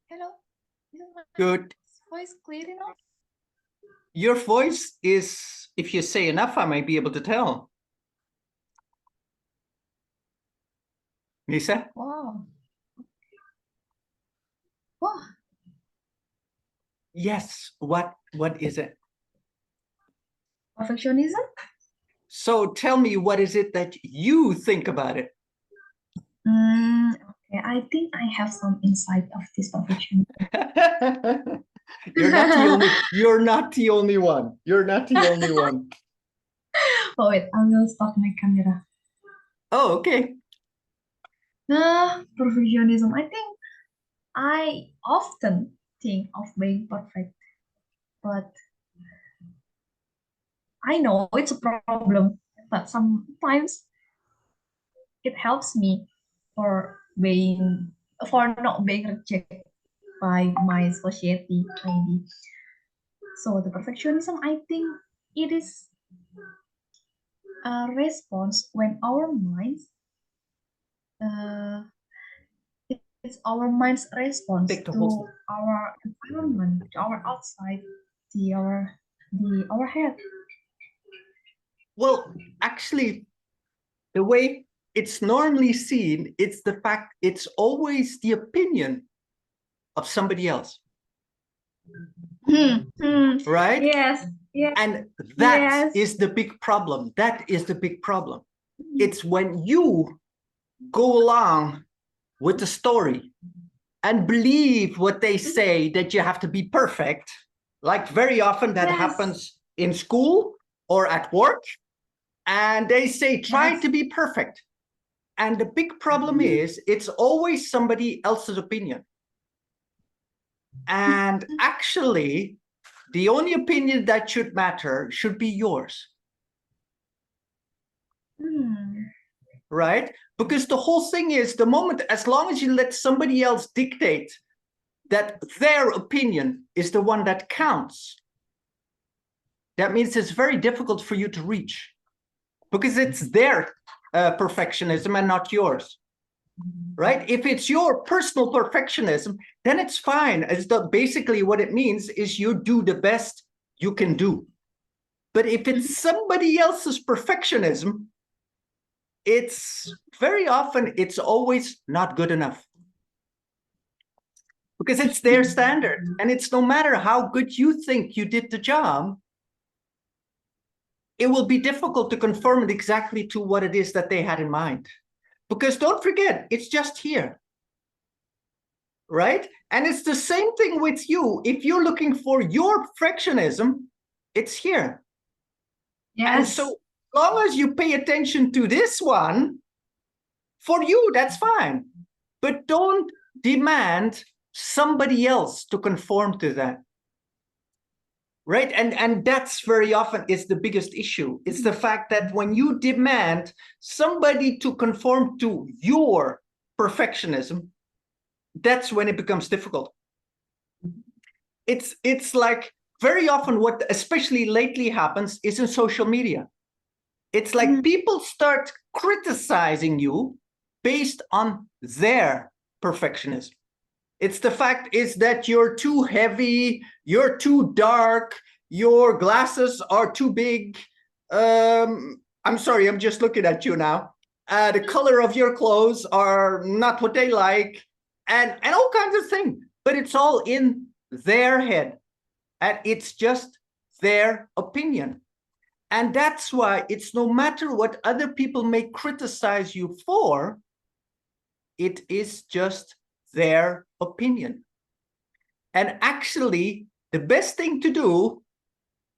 Hello, is my Good. voice clear enough? Your voice is, if you say enough, I might be able to tell. Lisa? Wow. Wow. Yes. What is it? Perfectionism? So tell me, what is it that you think about it? Okay, I think I have some insight of this perfectionism. You're not the only one. You're not the only one. Oh, wait, I will stop my camera. Oh, okay. Perfectionism. I think I often think of being perfect, but I know it's a problem. But sometimes it helps me for being for not being rejected by my society, maybe. So the perfectionism, I think it is a response when our minds, uh, it's our mind's response Take the whole to thing. our environment, to our outside, our head. Well, actually, the way it's normally seen, it's the fact it's always the opinion of somebody else, right? Yes, yes, And that yes. is the big problem. That is the big problem. It's when you go along with the story and believe what they say, that you have to be perfect. Like very often that Yes, happens in school or at work. And they say, try yes. to be perfect. And the big problem is it's always somebody else's opinion. And actually, the only opinion that should matter should be yours. Right? Because the whole thing is, the moment, as long as you let somebody else dictate that their opinion is the one that counts, that means it's very difficult for you to reach, because it's their perfectionism and not yours. Right? If it's your personal perfectionism, then it's fine. Basically what it means is you do the best you can do. But if it's somebody else's perfectionism, it's very often, it's always not good enough. Because it's their standard. And it's no matter how good you think you did the job, it will be difficult to conform it exactly to what it is that they had in mind. Because don't forget, it's just here. Right? And it's the same thing with you. If you're looking for your perfectionism, it's here. Yes. And so, as long as you pay attention to this one, for you, that's fine. But don't demand somebody else to conform to that. Right? And that's very often is the biggest issue. It's the fact that when you demand somebody to conform to your perfectionism, that's when it becomes difficult. It's like very often what especially lately happens is in social media. It's like people start criticizing you based on their perfectionism. It's the fact is that you're too heavy, you're too dark, your glasses are too big. I'm sorry, I'm just looking at you now. The color of your clothes are not what they like, and all kinds of things. But it's all in their head, and it's just their opinion. And that's why it's no matter what other people may criticize you for, it is just their opinion. And actually, the best thing to do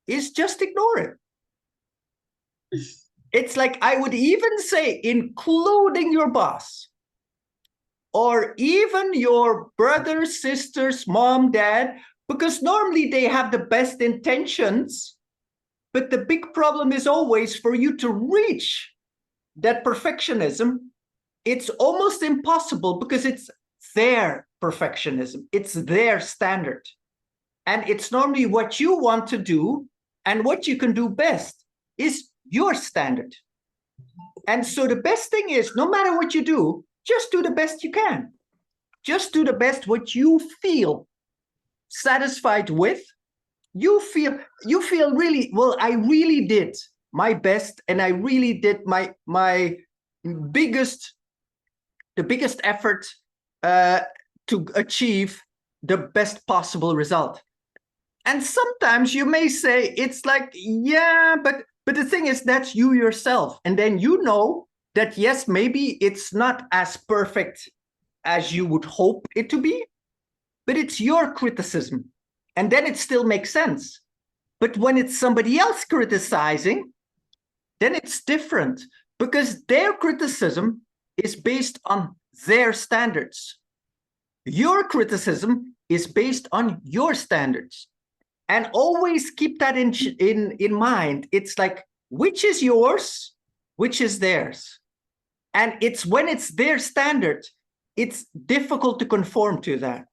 is just ignore it. It's like, I would even say, including your boss, or even your brothers, sisters, mom, dad, because normally they have the best intentions. But the big problem is always for you to reach that perfectionism. It's almost impossible because it's their perfectionism. It's their standard. And it's normally what you want to do and what you can do best is your standard. And so the best thing is, no matter what you do, just do the best you can. Just do the best what you feel satisfied with. You feel really well. I really did my best, and I really did my biggest the biggest effort to achieve the best possible result. And sometimes you may say it's like, yeah, but the thing is, that's you yourself. And then you know that, yes, maybe it's not as perfect as you would hope it to be, but it's your criticism. And then it still makes sense. But when it's somebody else criticizing, then it's different, because their criticism is based on their standards. Your criticism is based on your standards. And always keep that in mind. It's like, which is yours, which is theirs. And it's when it's their standard, it's difficult to conform to that.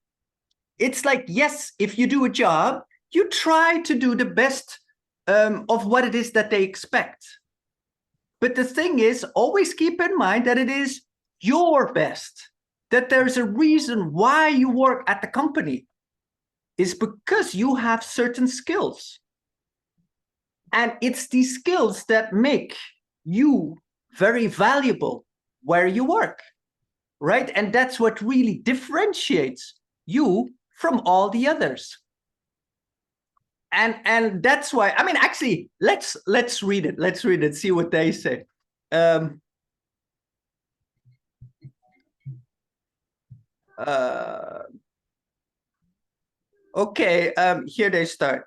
It's like, yes, if you do a job, you try to do the best of what it is that they expect. But the thing is, always keep in mind that it is your best, that there's a reason why you work at the company. Is because you have certain skills. And it's these skills that make you very valuable where you work, right? And that's what really differentiates you from all the others. And that's why, I mean, actually, let's read it. Let's read it, see what they say. Okay, here they start.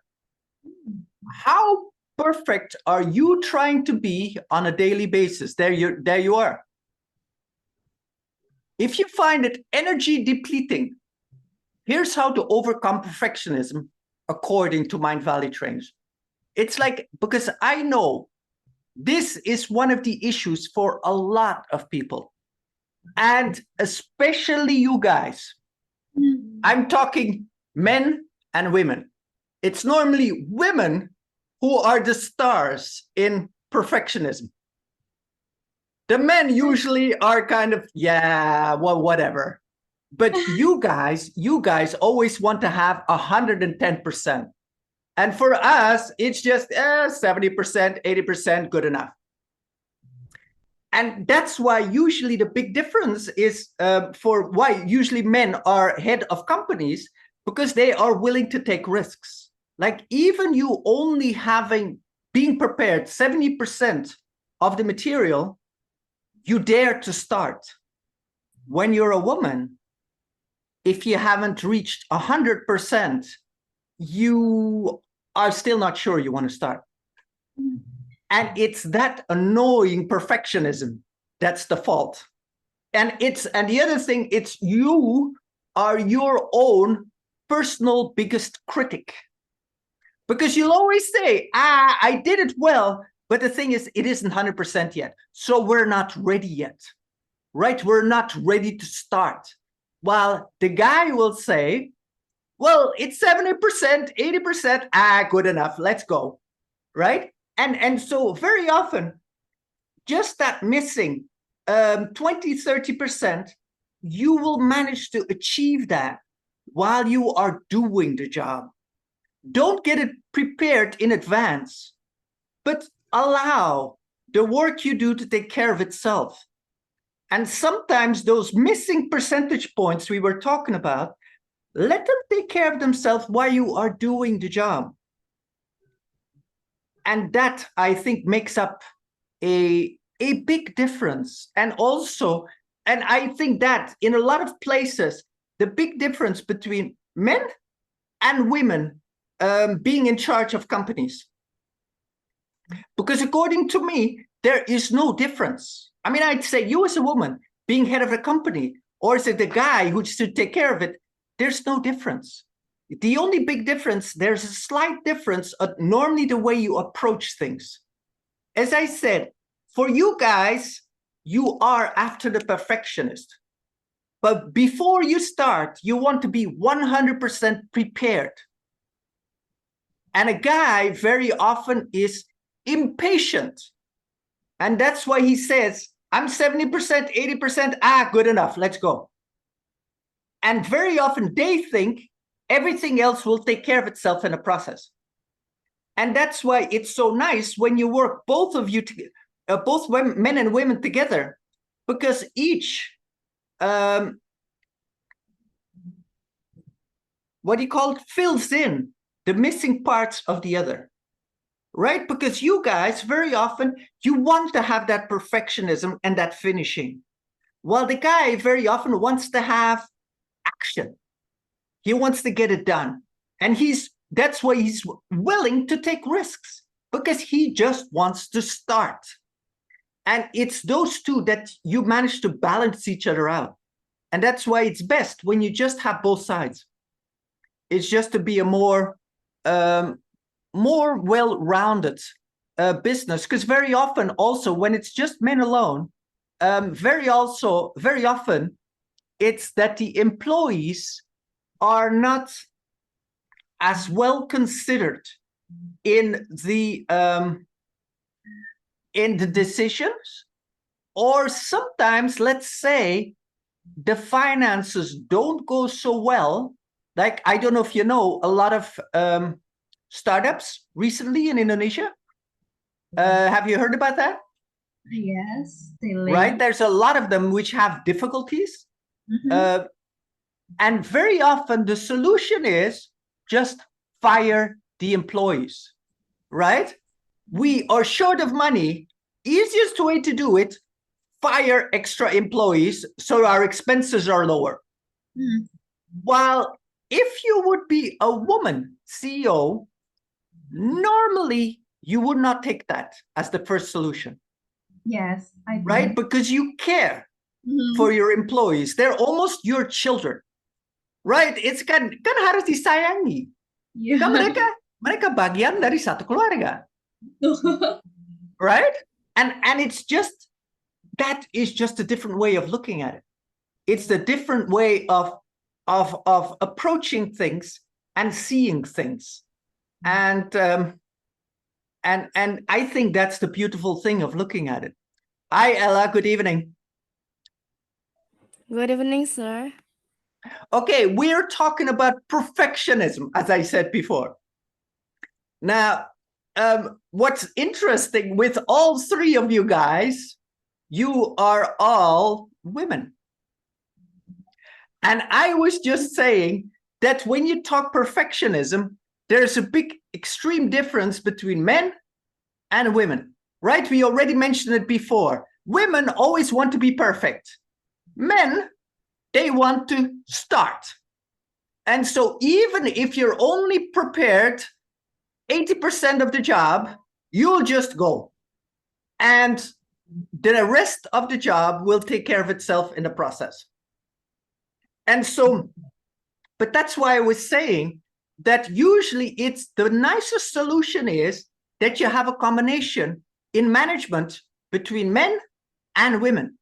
How perfect are you trying to be on a daily basis? There you are. If you find it energy depleting, here's how to overcome perfectionism according to Mind Valley trainers. It's like, because I know this is one of the issues for a lot of people, and especially you guys. I'm talking men and women. It's normally women who are the stars in perfectionism. The men usually are kind of, yeah, well, whatever. But you guys always want to have 110%. And for us, it's just 70%, 80%, good enough. And that's why usually the big difference is for why usually men are head of companies, because they are willing to take risks. Like, even you only being prepared 70% of the material, you dare to start. When you're a woman, if you haven't reached 100%, you are still not sure you want to start. And it's that annoying perfectionism that's the fault. And the other thing, it's you are your own personal biggest critic. Because you'll always say, I did it well, but the thing is, it isn't 100% yet. So we're not ready yet, right? We're not ready to start. While the guy will say, well, it's 70%, 80%, good enough, let's go, right? And so very often, just that missing 20, 30%, you will manage to achieve that while you are doing the job. Don't get it prepared in advance, but allow the work you do to take care of itself. And sometimes those missing percentage points we were talking about, let them take care of themselves while you are doing the job. And that, I think, makes up a big difference. And also, and I think that in a lot of places, the big difference between men and women being in charge of companies. Because according to me, there is no difference. I mean, I'd say you as a woman being head of a company, or is it the guy who should take care of it? There's no difference. The only big difference, there's a slight difference, normally the way you approach things. As I said, for you guys, you are after the perfectionist. But before you start, you want to be 100% prepared. And a guy very often is impatient. And that's why he says, I'm 70%, 80%, good enough, let's go. And very often they think everything else will take care of itself in a process. And that's why it's so nice when you work, both of you, both men and women together, because each, what do you call it, fills in the missing parts of the other, right? Because you guys, very often, you want to have that perfectionism and that finishing. While the guy very often wants to have action. He wants to get it done. And that's why he's willing to take risks, because he just wants to start. And it's those two that you manage to balance each other out. And that's why it's best when you just have both sides. It's just to be a more well-rounded business, because very often also when it's just men alone, very often it's that the employees are not as well considered in the decisions, or sometimes, let's say, the finances don't go so well. Like, I don't know if you know, a lot of startups recently in Indonesia. Have you heard about that? Yes, Right, there's a lot of them which have difficulties. And very often the solution is just fire the employees, right? We are short of money. Easiest way to do it, fire extra employees so our expenses are lower. While if you would be a woman CEO, normally you would not take that as the first solution. Yes, I do. Right? Because you care for your employees. They're almost your children. Right? It's kan harus disayangi. Yeah. Kan mereka bagian dari satu keluarga. Right? And it's just, that is just a different way of looking at it. It's a different way of approaching things and seeing things. And I think that's the beautiful thing of looking at it. Hi, Ella, good evening. Good evening, sir. Okay, we're talking about perfectionism, as I said before. Now, what's interesting with all three of you guys, you are all women. And I was just saying that when you talk perfectionism, there's a big extreme difference between men and women, right? We already mentioned it before. Women always want to be perfect. Men, they want to start. And so even if you're only prepared 80% of the job, you'll just go. And the rest of the job will take care of itself in the process. And so, but that's why I was saying that usually it's the nicest solution is that you have a combination in management between men and women.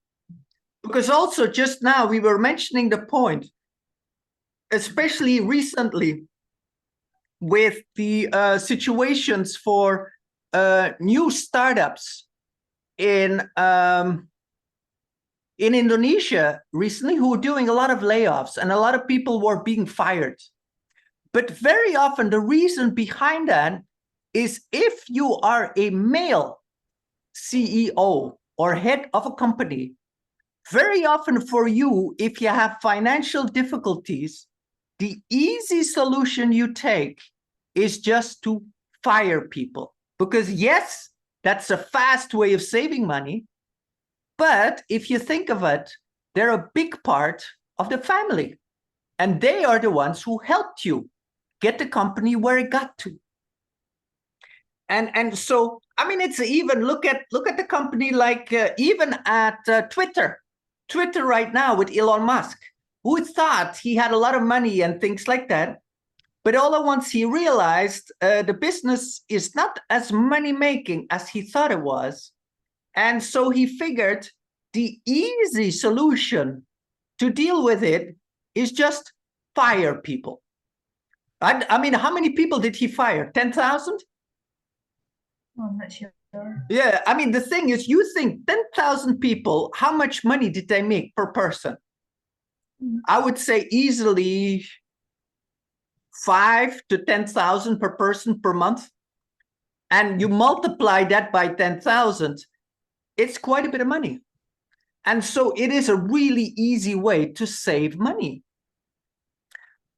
Because also just now we were mentioning the point, especially recently with the situations for new startups in Indonesia recently, who were doing a lot of layoffs and a lot of people were being fired. But very often the reason behind that is if you are a male CEO or head of a company, very often for you, if you have financial difficulties, the easy solution you take is just to fire people. Because yes, that's a fast way of saving money. But if you think of it, they're a big part of the family. And they are the ones who helped you get the company where it got to. And so, I mean, it's even look at the company like even at Twitter right now with Elon Musk, who thought he had a lot of money and things like that. But all at once he realized the business is not as money making as he thought it was. And so he figured the easy solution to deal with it is just fire people. I mean, how many people did he fire? 10,000? I'm not sure. Yeah, I mean, the thing is, you think 10,000 people, how much money did they make per person? I would say easily 5 to 10,000 per person per month. And you multiply that by 10,000, it's quite a bit of money. And so it is a really easy way to save money.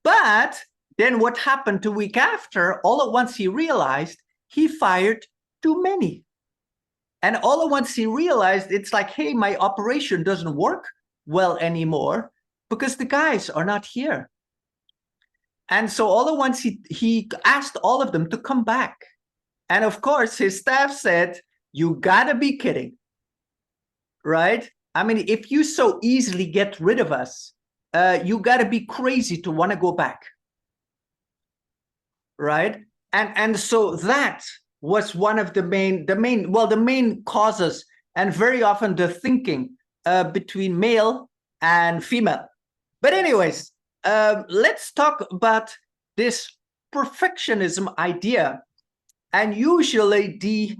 But then what happened the week after, all at once he realized he fired too many. And all at once he realized it's like, hey, my operation doesn't work well anymore because the guys are not here. And so all at once he asked all of them to come back. And of course, his staff said, you gotta be kidding, right? I mean, if you so easily get rid of us, you gotta be crazy to wanna go back, right? And so that was one of the main causes, and very often the thinking between male and female. But anyways, let's talk about this perfectionism idea, and usually the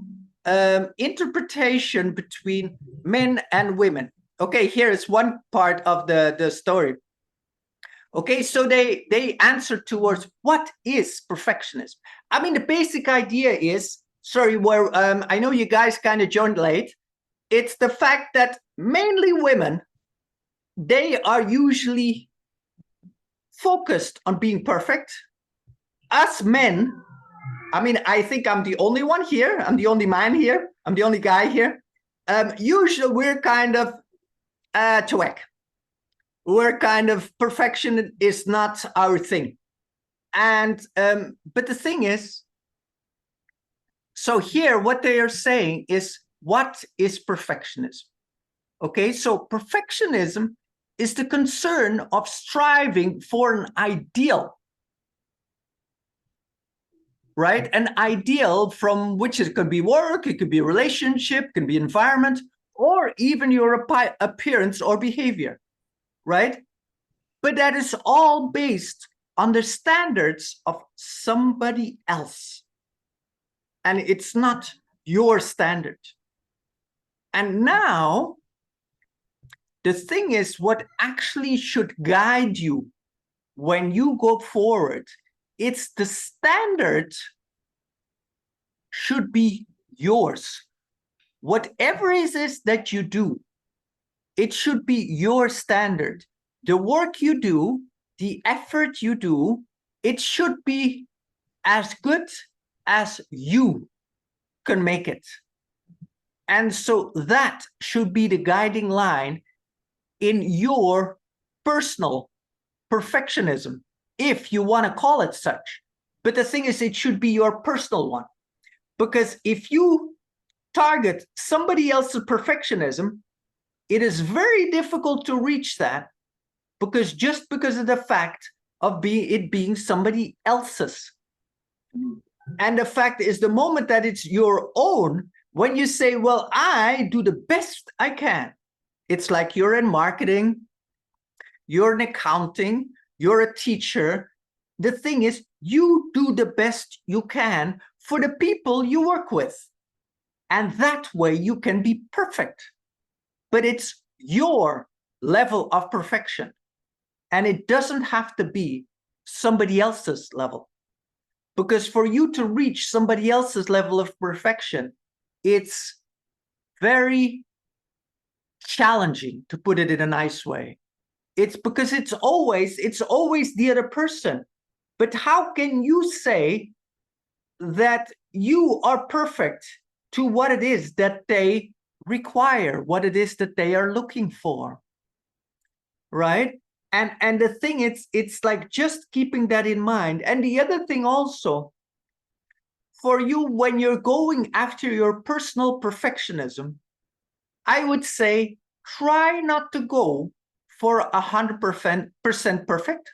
interpretation between men and women. Okay, here is one part of the story. Okay, so they answer towards what is perfectionism. I mean, the basic idea is, sorry, where I know you guys kind of joined late. It's the fact that mainly women, they are usually focused on being perfect. Us men, I mean, I think I'm the only one here. I'm the only man here. I'm the only guy here. Usually we're kind of twag. We're kind of, perfection is not our thing. And but the thing is, so here what they are saying is, what is perfectionism? Okay, so perfectionism is the concern of striving for an ideal, right? An ideal from which it could be work, it could be a relationship, it can be environment, or even your appearance or behavior, right? But that is all based on the standards of somebody else. And it's not your standard. And now, the thing is, what actually should guide you when you go forward, it's the standard should be yours. Whatever it is that you do, it should be your standard. The work you do, the effort you do, it should be as good as you can make it. And so that should be the guiding line in your personal perfectionism, if you want to call it such. But the thing is, it should be your personal one. Because if you target somebody else's perfectionism, it is very difficult to reach that, because just because of the fact of it being somebody else's. And the fact is, the moment that it's your own, when you say, well, I do the best I can, it's like you're in marketing, you're in accounting, you're a teacher. The thing is, you do the best you can for the people you work with. And that way you can be perfect. But it's your level of perfection. And it doesn't have to be somebody else's level. Because for you to reach somebody else's level of perfection, it's very challenging, to put it in a nice way. It's because it's always the other person. But how can you say that you are perfect to what it is that they require, what it is that they are looking for, right? And the thing, it's like just keeping that in mind. And the other thing also, for you, when you're going after your personal perfectionism, I would say try not to go for 100% perfect.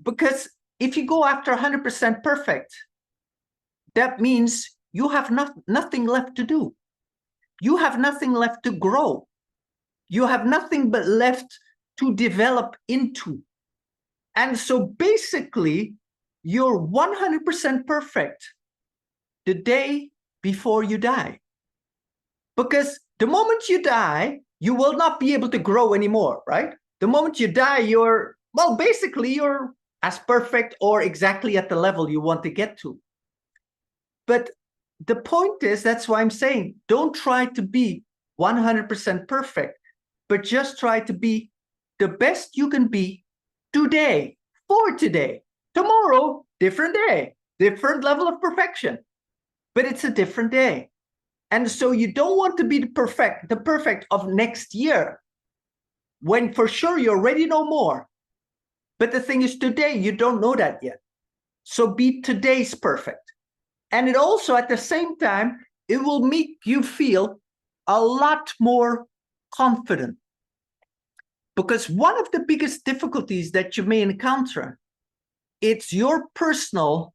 Because if you go after 100% perfect, that means you have nothing left to do. You have nothing left to grow. You have nothing but left to develop into. And so basically, you're 100% perfect the day before you die. Because the moment you die, you will not be able to grow anymore, right? The moment you die, basically you're as perfect or exactly at the level you want to get to. But the point is, that's why I'm saying, don't try to be 100% perfect, but just try to be the best you can be today, for today. Tomorrow, different day, different level of perfection, but it's a different day. And so you don't want to be the perfect of next year, when for sure you already know more. But the thing is, today you don't know that yet. So be today's perfect. And it also, at the same time, it will make you feel a lot more confident. Because one of the biggest difficulties that you may encounter, it's your personal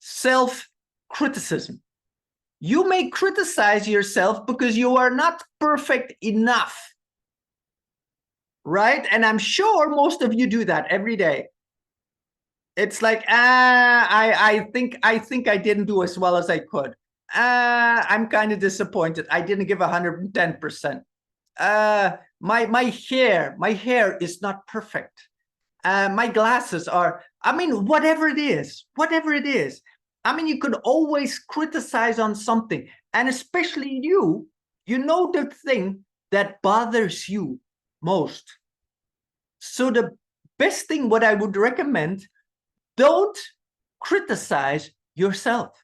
self-criticism. You may criticize yourself because you are not perfect enough, right? And I'm sure most of you do that every day. It's like, I think I didn't do as well as I could. I'm kind of disappointed. I didn't give 110%. My hair is not perfect. My glasses are, whatever it is. I mean, you could always criticize on something, and especially you know the thing that bothers you most. So the best thing, what I would recommend, don't criticize yourself.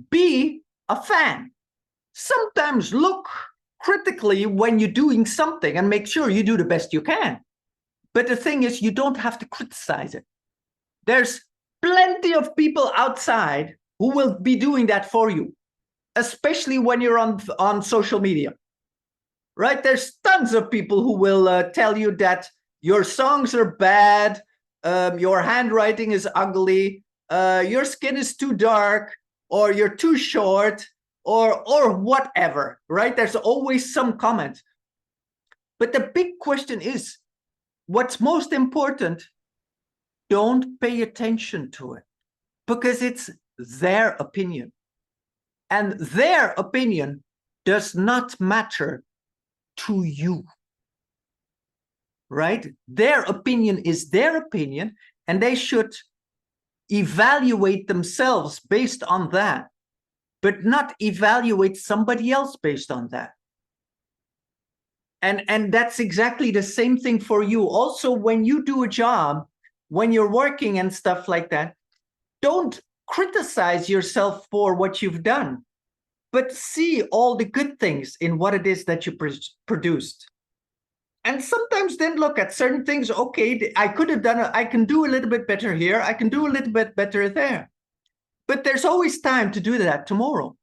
Be a fan. Sometimes look critically when you're doing something and make sure you do the best you can. But the thing is, you don't have to criticize it. There's plenty of people outside who will be doing that for you, especially when you're on social media, right? There's tons of people who will tell you that your songs are bad, your handwriting is ugly, your skin is too dark, or you're too short, or whatever, right? There's always some comment. But the big question is, what's most important, don't pay attention to it, because it's their opinion. And their opinion does not matter to you, right? Their opinion is their opinion, and they should evaluate themselves based on that, but not evaluate somebody else based on that. And that's exactly the same thing for you. Also, when you do a job, when you're working and stuff like that, don't criticize yourself for what you've done, but see all the good things in what it is that you produced. And sometimes then look at certain things. Okay, I could have done it. I can do a little bit better here. I can do a little bit better there. But there's always time to do that tomorrow.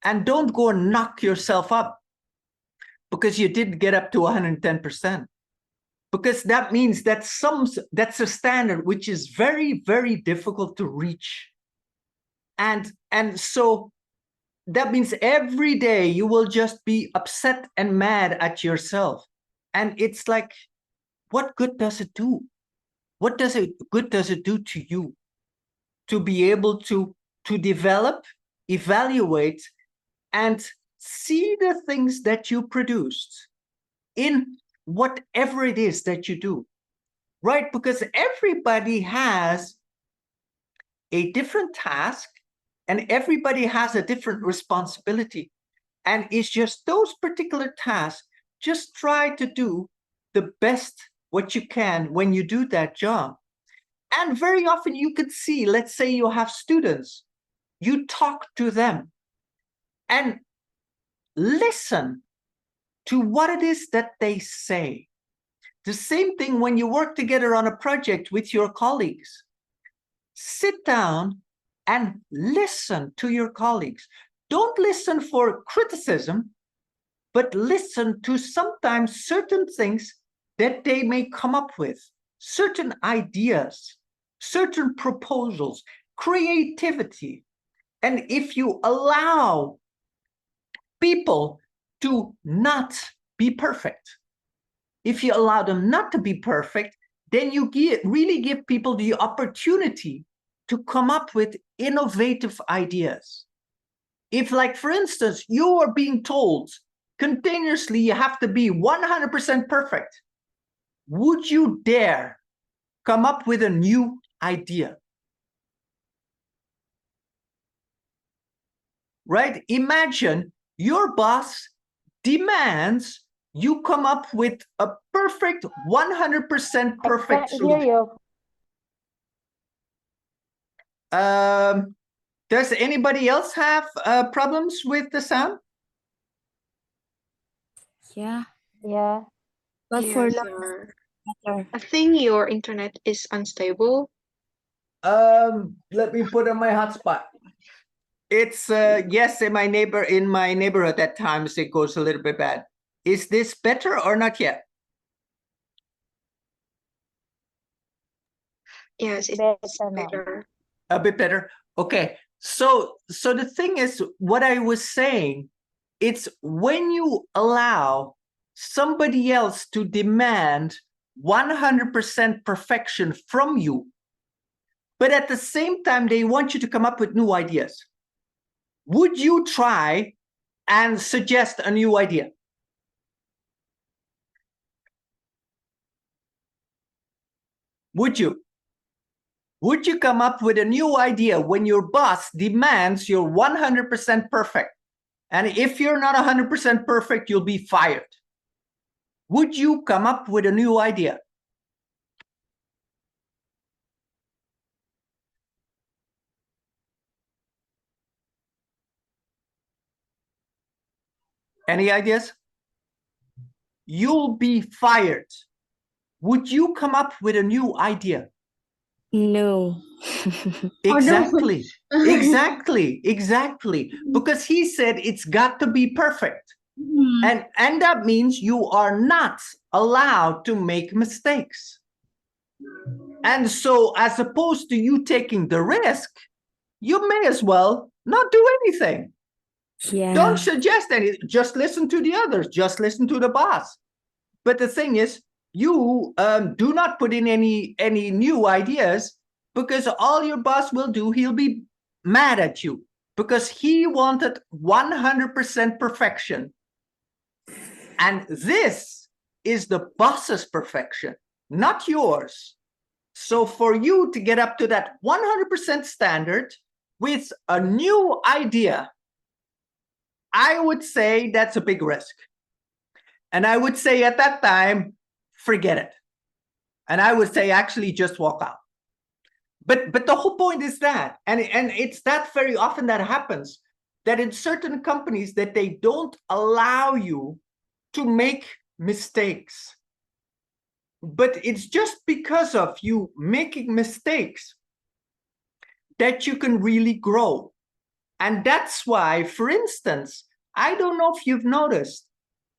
And don't go and knock yourself up because you didn't get up to 110%. Because that means that that's a standard which is very, very difficult to reach. And so that means every day you will just be upset and mad at yourself. And it's like, what good does it do? What good does it do to you to be able to develop, evaluate, and see the things that you produced in whatever it is that you do, right? Because everybody has a different task and everybody has a different responsibility. And it's just those particular tasks, just try to do the best what you can when you do that job. And very often you could see, let's say you have students, you talk to them and listen to what it is that they say. The same thing when you work together on a project with your colleagues. Sit down and listen to your colleagues. Don't listen for criticism, but listen to sometimes certain things that they may come up with, certain ideas, certain proposals, creativity. And if you allow people to not be perfect, if you allow them not to be perfect, then you really give people the opportunity to come up with innovative ideas. If, like, for instance, you are being told continuously you have to be 100% perfect, would you dare come up with a new idea? Right? Imagine your boss demands you come up with a perfect 100% perfect solution. Does anybody else have problems with the sound? Yeah. Yeah. But Yes, for now, sir. better. I think your internet is unstable. Let me put on my hotspot. It's yes, in my neighborhood at times it goes a little bit bad. Is this better or not yet? Yes, it's Better now. better. A bit better. Okay. So the thing is, what I was saying, it's when you allow somebody else to demand 100% perfection from you, but at the same time they want you to come up with new ideas. Would you try and suggest a new idea? Would you? Would you come up with a new idea when your boss demands you're 100% perfect? And if you're not 100% perfect, you'll be fired. Would you come up with a new idea? Any ideas? You'll be fired. Would you come up with a new idea? No. Exactly. Exactly. Because he said it's got to be perfect. And that means you are not allowed to make mistakes. And so as opposed to you taking the risk, you may as well not do anything. Yeah. Don't suggest any, just listen to the others, just listen to the boss. But the thing is, you do not put in any new ideas, because all your boss will do, he'll be mad at you because he wanted 100% perfection. And this is the boss's perfection, not yours. So for you to get up to that 100% standard with a new idea, I would say that's a big risk. And I would say at that time, forget it. And I would say actually just walk out. But the whole point is that, and it's that very often that happens, that in certain companies that they don't allow you to make mistakes. But it's just because of you making mistakes that you can really grow. And that's why, for instance, I don't know if you've noticed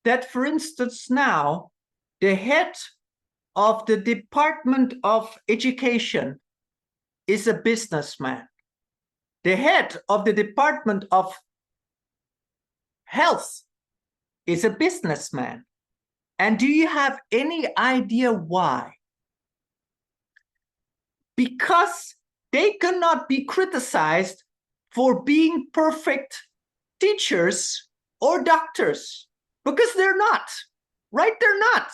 that, for instance, now the head of the Department of Education is a businessman. The head of the Department of Health is a businessman. And do you have any idea why? Because they cannot be criticized for being perfect teachers or doctors, because they're not, right? They're not.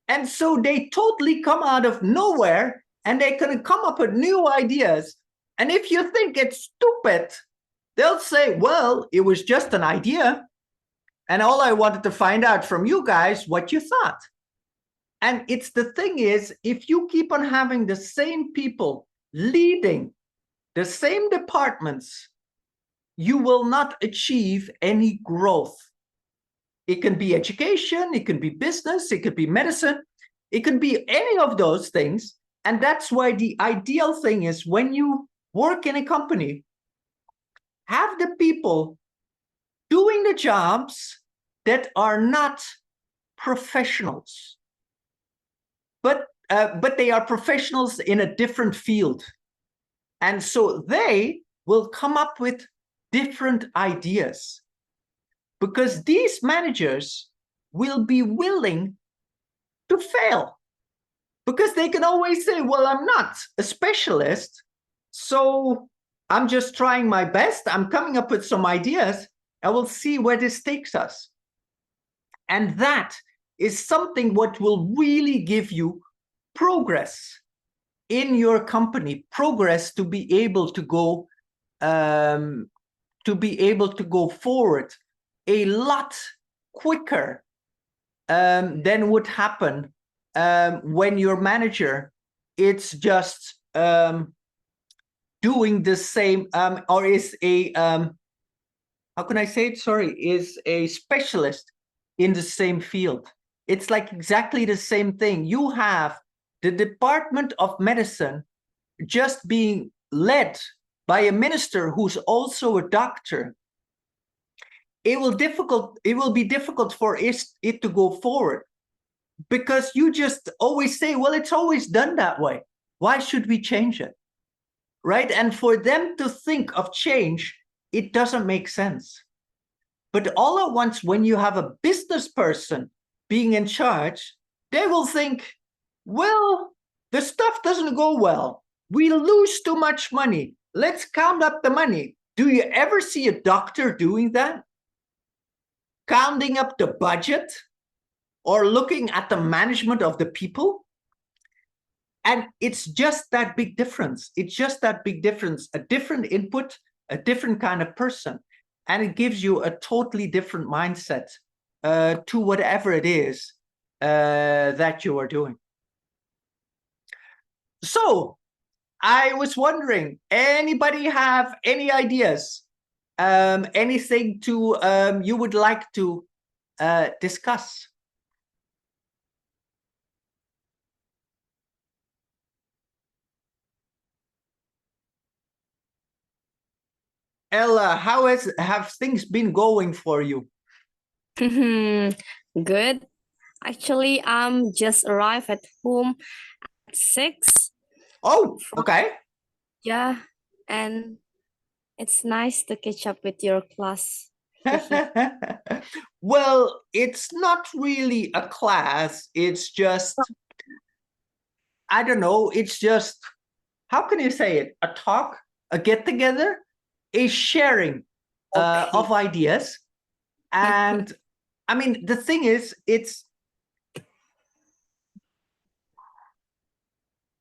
And so they totally come out of nowhere and they can come up with new ideas. And if you think it's stupid, they'll say, well, it was just an idea. And all I wanted to find out from you guys what you thought. And it's the thing is, if you keep on having the same people leading the same departments, you will not achieve any growth. It can be education, it can be business, it could be medicine, it could be any of those things. And that's why the ideal thing is, when you work in a company, have the people doing the jobs that are not professionals, but they are professionals in a different field. And so they will come up with different ideas, because these managers will be willing to fail, because they can always say, well, I'm not a specialist, so I'm just trying my best. I'm coming up with some ideas, and we'll see where this takes us. And that is something what will really give you progress in your company, progress to be able to go forward a lot quicker than would happen when your manager it's just doing the same or is a how can I say it? Sorry, is a specialist in the same field. It's like exactly the same thing. You have the Department of Medicine just being led by a minister who's also a doctor. It will be difficult for it to go forward because you just always say, well, it's always done that way. Why should we change it? Right? And for them to think of change, it doesn't make sense. But all at once, when you have a business person being in charge, they will think, well, the stuff doesn't go well. We lose too much money. Let's count up the money. Do you ever see a doctor doing that? Counting up the budget or looking at the management of the people? And it's just that big difference. It's just that big difference, a different input, a different kind of person. And it gives you a totally different mindset to whatever it is that you are doing. So I was wondering, anybody have any ideas? Anything to you would like to discuss? Ella, how have things been going for you? Good. Actually, I'm just arrived at home at 6. Oh, okay. Yeah, and it's nice to catch up with your class. Well, it's not really a class. It's just, I don't know, it's just, how can you say it? A talk, a get together, a sharing of ideas. And I mean, the thing is, it's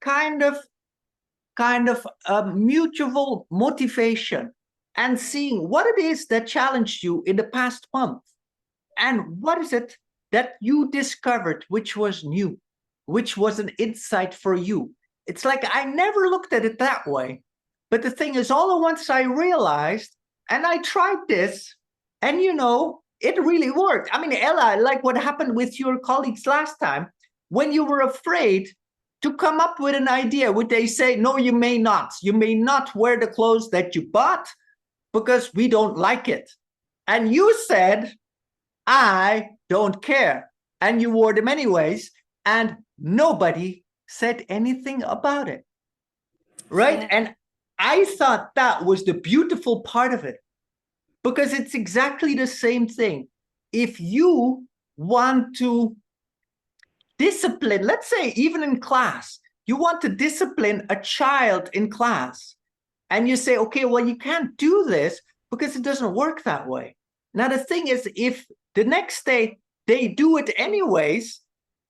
kind of a mutual motivation and seeing what it is that challenged you in the past month and what is it that you discovered which was new, which was an insight for you. It's like I never looked at it that way, but the thing is, all at once I realized, and I tried this, and you know, it really worked. I mean, Ella, like what happened with your colleagues last time, when you were afraid to come up with an idea, would they say, no, you may not wear the clothes that you bought because we don't like it. And you said, I don't care. And you wore them anyways. And nobody said anything about it. Right. Yeah. And I thought that was the beautiful part of it, because it's exactly the same thing. If you want to discipline, let's say even in class, you want to discipline a child in class, and you say, okay, well, you can't do this because it doesn't work that way. Now, the thing is, if the next day they do it anyways,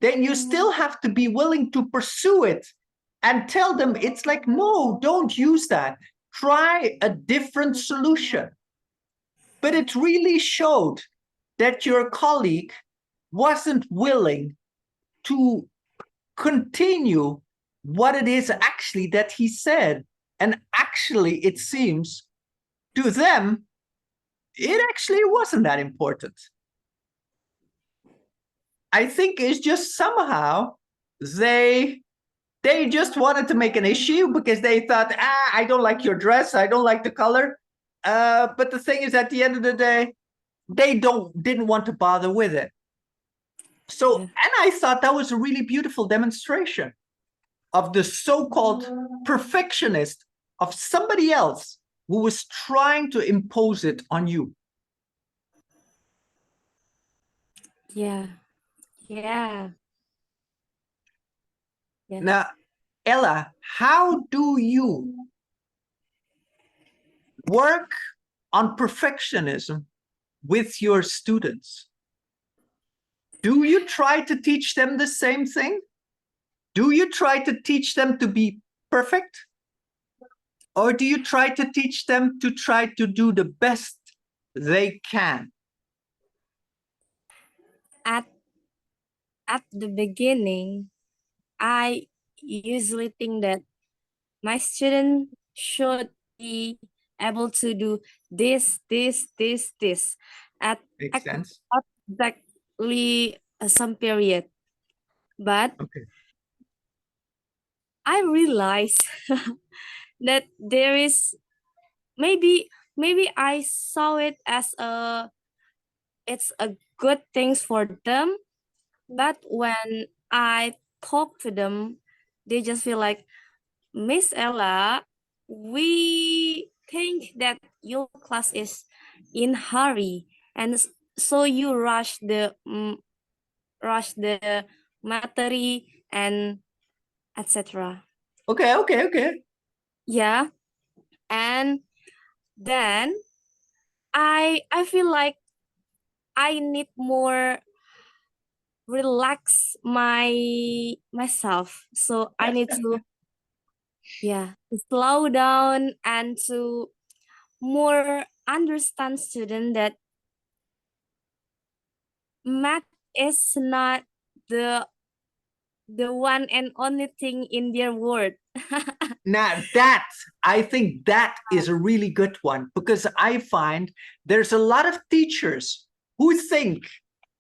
then you still have to be willing to pursue it and tell them, it's like, no, don't use that. Try a different solution. But it really showed that your colleague wasn't willing to continue what it is actually that he said. And actually, it seems to them, it actually wasn't that important. I think it's just somehow they just wanted to make an issue because they thought, I don't like your dress, I don't like the color. But the thing is, at the end of the day, they didn't want to bother with it. So, and I thought that was a really beautiful demonstration of the so-called perfectionist, of somebody else who was trying to impose it on you. Yeah. Yeah. Yeah. Now, Ella, how do you work on perfectionism with your students? Do you try to teach them the same thing? Do you try to teach them to be perfect? Or do you try to teach them to try to do the best they can? At the beginning, I usually think that my student should be able to do this at Makes sense. exactly some period. But Okay. I realized that there is maybe I saw it as it's a good things for them, but when I talk to them, they just feel like, Miss Ella, we think that your class is in hurry, and so you rush the material and etc. Okay. Yeah, and then I feel like I need more relax myself, so I need to slow down and to more understand student that math is not the one and only thing in their world. Now I think that is a really good one, because I find there's a lot of teachers who think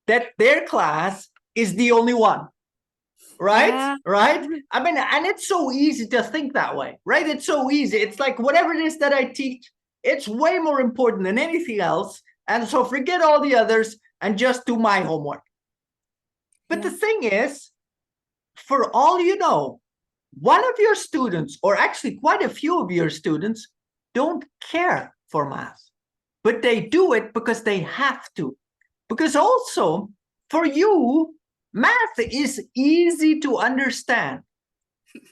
that their class is the only one. Right? Yeah. Right? I mean, and it's so easy to think that way, right? It's so easy. It's like whatever it is that I teach, it's way more important than anything else. And so forget all the others and just do my homework. But the thing is, for all you know, one of your students, or actually quite a few of your students, don't care for math, but they do it because they have to. Because also, for you, math is easy to understand.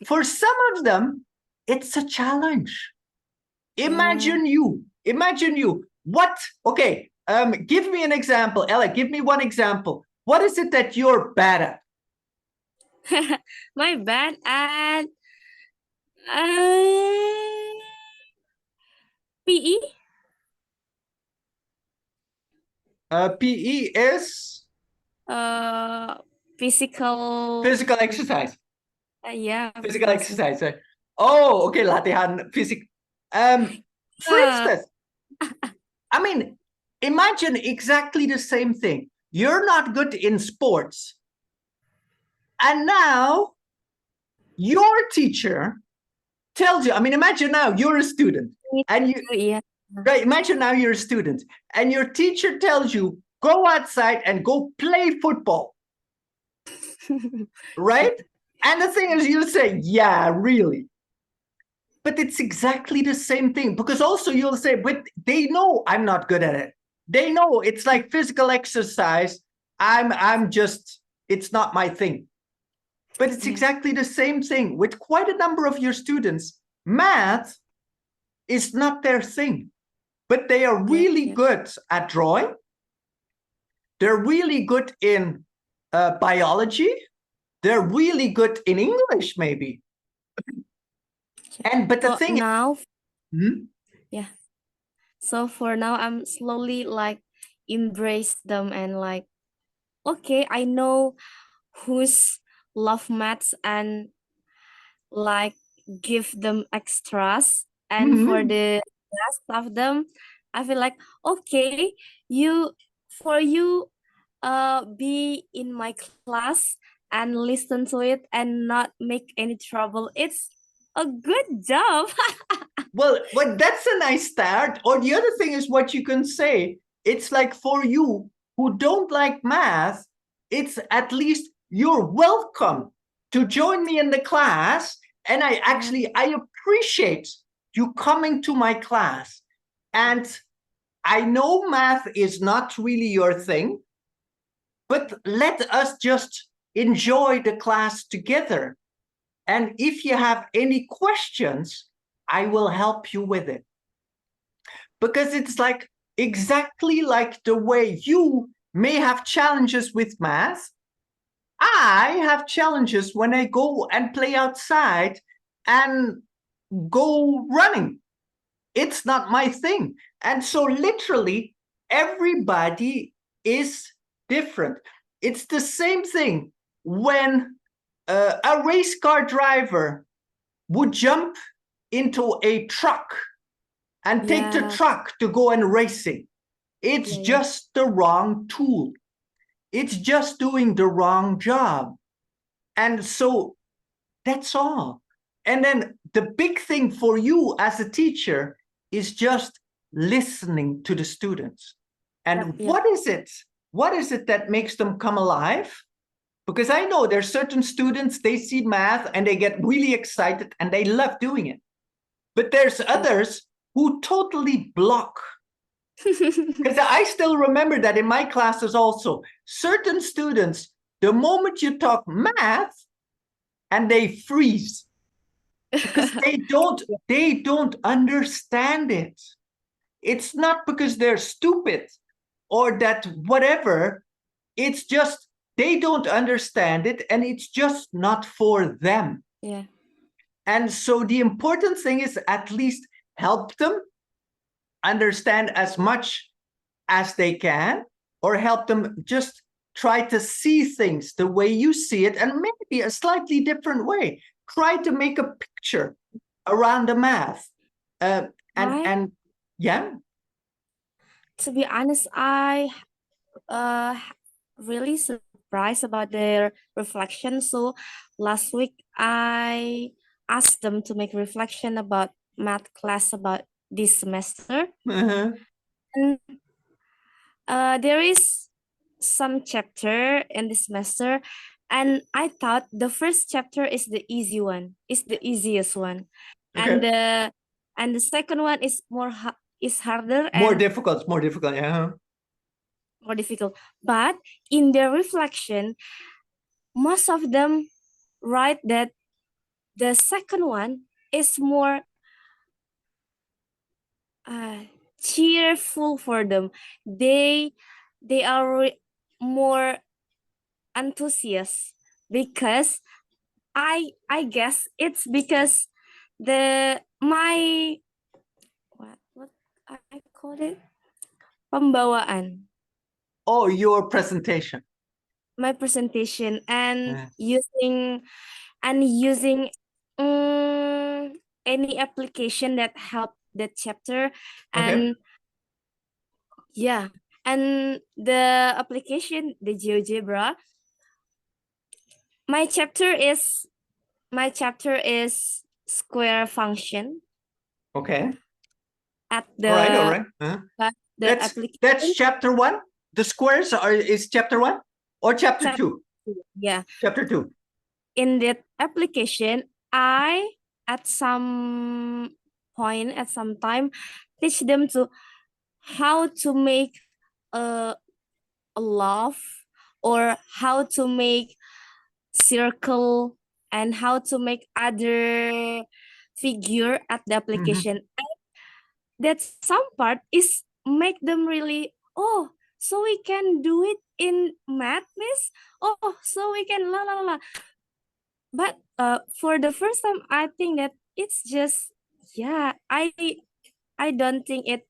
For some of them, it's a challenge. Imagine you. What? Okay, give me an example. Ella, give me one example. What is it that you're bad at? My bad at PE. PE is Physical. physical exercise. Yeah, Physical exercise. Oh, okay, latihan fisik. For instance, I mean, imagine exactly the same thing. You're not good in sports, and now your teacher tells you, I mean, imagine now you're a student, and you, right, imagine now you're a student, and your teacher tells you, go outside and go play football. Right? And the thing is, you say, yeah, really. But it's exactly the same thing, because also you'll say, but they know I'm not good at it. They know it's like physical exercise. I'm just, it's not my thing. But it's exactly the same thing with quite a number of your students. Math is not their thing, but they are really good at drawing. They're really good in biology. They're really good in English, maybe. And but the thing now, is, so for now, I'm slowly like embrace them and like, okay, I know who's love maths and like give them extras, and for the rest of them, I feel like, okay, for you be in my class and listen to it and not make any trouble. It's a good job. well, that's a nice start. Or the other thing is what you can say. It's like, for you who don't like math, it's at least you're welcome to join me in the class. And I appreciate you coming to my class. And I know math is not really your thing, but let us just enjoy the class together. And if you have any questions, I will help you with it. Because it's like exactly like the way you may have challenges with math. I have challenges when I go and play outside and go running. It's not my thing. And so literally everybody is different. It's the same thing when a race car driver would jump into a truck and take the Yeah. truck to go and racing. It's Yeah, yeah. just the wrong tool. It's just doing the wrong job. And so that's all. And then the big thing for you as a teacher is just listening to the students. And Yep. what is it? What is it that makes them come alive? Because I know there's certain students, they see math and they get really excited and they love doing it. But there's others who totally block. Because I still remember that in my classes also, certain students, the moment you talk math, and they freeze because they don't understand it. It's not because they're stupid or that whatever, it's just they don't understand it and it's just not for them. Yeah. And so the important thing is at least help them understand as much as they can, or help them just try to see things the way you see it and maybe a slightly different way. Try to make a picture around the math. Right. And yeah. To be honest, I really surprised about their reflection. So last week I asked them to make reflection about math class about this semester. Uh-huh. And there is some chapter in this semester, and I thought the first chapter is the easy one, is the easiest one, and Okay. the second one is is harder More and difficult, yeah. more difficult. But in their reflection, most of them write that the second one is more cheerful for them. They are more enthusiastic because I guess it's because my what I call it, pembawaan, Oh, your presentation. my presentation, and Yeah. using any application that help that chapter. Okay. And yeah, and the application, the GeoGebra, my chapter is square function Okay. at All right. the That's application. chapter 1. The squares is chapter 1 or chapter Chapter 2? Yeah. Chapter 2. In that application, I at some point, at some time, teach them to how to make a love, or how to make circle, and how to make other figure at the application. That some part is make them really, oh, so we can do it in math, miss, oh, so we can la la la. But for the first time, I think that it's just, yeah, I don't think it,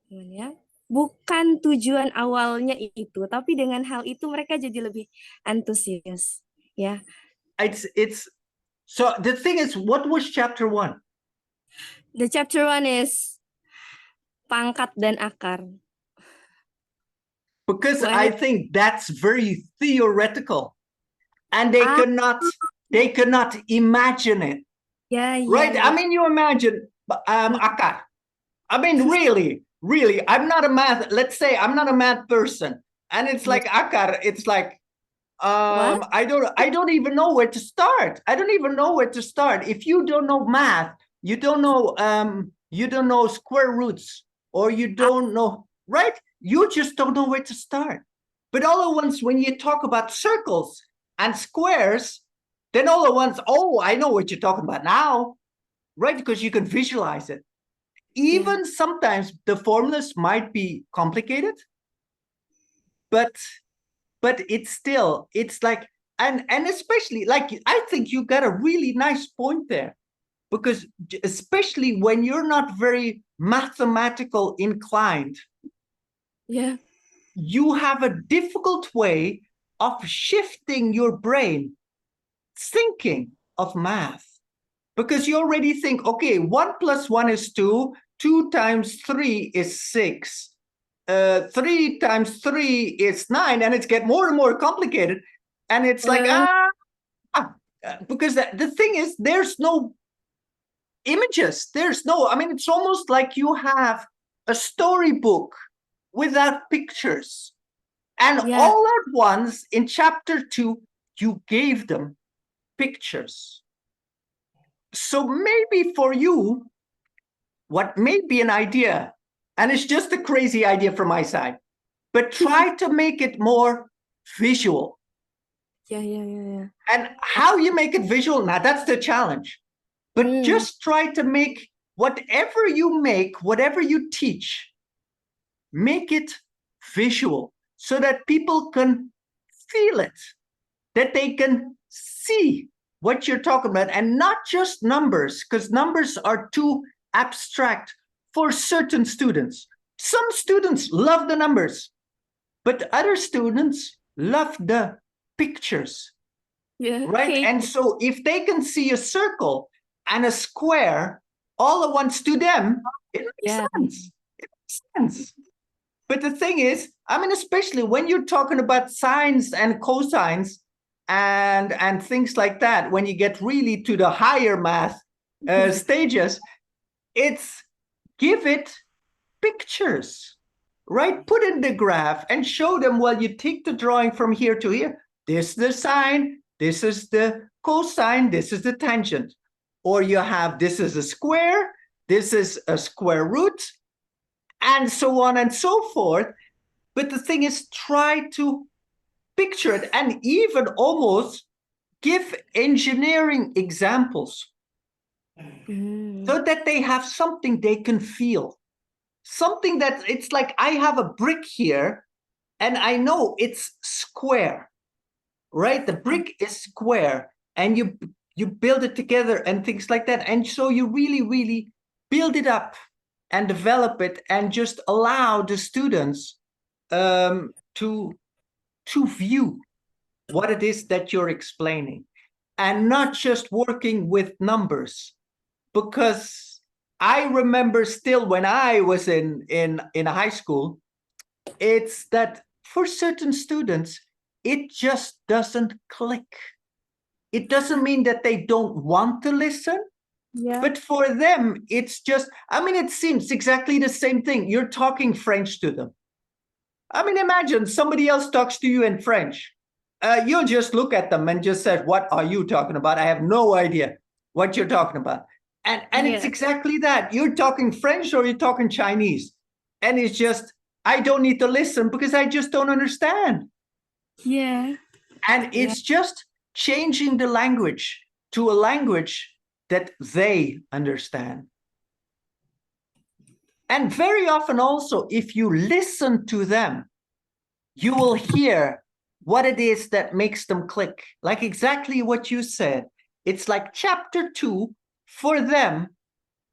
ya, bukan tujuan awalnya itu, tapi dengan hal itu mereka jadi lebih antusias, ya. It's so the thing is, what was chapter 1? The chapter 1 is pangkat dan akar. Because I think that's very theoretical, and they cannot imagine it. Yeah, right? yeah. I mean, you imagine akar. I mean, really, I'm not a math. Let's say I'm not a math person, and it's like akar. It's like What? I don't even know where to start. I don't even know where to start. If you don't know math, you don't know square roots, or you don't know, right? You just don't know where to start. But all at once, when you talk about circles and squares, then all at once, oh, I know what you're talking about now, right? Because you can visualize it. Even sometimes the formulas might be complicated, but it's still, it's like, and especially, like, I think you got a really nice point there, because especially when you're not very mathematical inclined, Yeah. you have a difficult way of shifting your brain thinking of math, because you already think, okay, 1 + 1 is 2, 2 times 3 is 6, 3 times 3 is 9, and it's get more and more complicated, and it's like because the thing is, there's no images, there's no, I mean, it's almost like you have a storybook without pictures, and Yeah. all at once in chapter 2 you gave them pictures. So maybe for you, what may be an idea, and it's just a crazy idea from my side, but try to make it more visual. Yeah. And how you make it visual, now that's the challenge. But just try to make whatever you make, whatever you teach, make it visual so that people can feel it, that they can see what you're talking about, and not just numbers, because numbers are too abstract for certain students. Some students love the numbers, but other students love the pictures, Yeah. right? Okay. And so if they can see a circle and a square all at once, to them, it makes Yeah. sense. It makes sense. But the thing is, I mean, especially when you're talking about sines and cosines and things like that, when you get really to the higher math stages, it's give it pictures, right? Put in the graph and show them, well, you take the drawing from here to here. This is the sine, this is the cosine, this is the tangent. Or you have, this is a square, this is a square root, and so on and so forth. But the thing is, try to picture it, and even almost give engineering examples so that they have something they can feel. Something that it's like, I have a brick here and I know it's square, right? The brick is square, and you build it together and things like that. And so you really build it up and develop it, and just allow the students to view what it is that you're explaining, and not just working with numbers. Because I remember still when I was in high school, it's that for certain students, it just doesn't click. It doesn't mean that they don't want to listen, Yeah. but for them, it's just, I mean, it seems exactly the same thing. You're talking French to them. I mean, imagine somebody else talks to you in French. You'll just look at them and just say, what are you talking about? I have no idea what you're talking about. And it's Yeah. exactly that. You're talking French or you're talking Chinese. And it's just, I don't need to listen because I just don't understand. Yeah. And it's just changing the language to a language that they understand. And very often also, if you listen to them, you will hear what it is that makes them click. Like exactly what you said. It's like chapter 2, for them,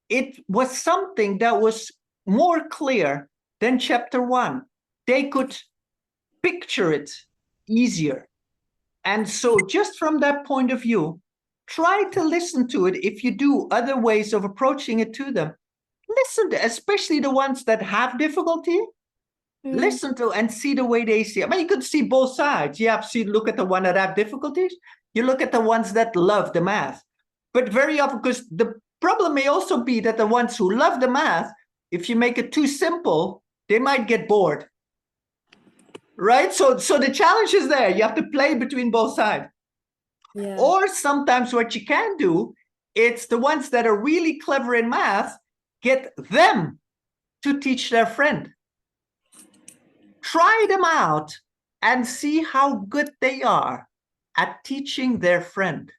it was something that was more clear than chapter 1. They could picture it easier. And so just from that point of view, try to listen to it. If you do other ways of approaching it to them, listen to, especially the ones that have difficulty, listen to and see the way they see it. I mean, you could see both sides. You have to look at the one that have difficulties. You look at the ones that love the math. But very often, because the problem may also be that the ones who love the math, if you make it too simple, they might get bored. Right? So the challenge is there. You have to play between both sides. Yeah. Or sometimes what you can do, it's the ones that are really clever in math, get them to teach their friend. Try them out and see how good they are at teaching their friend.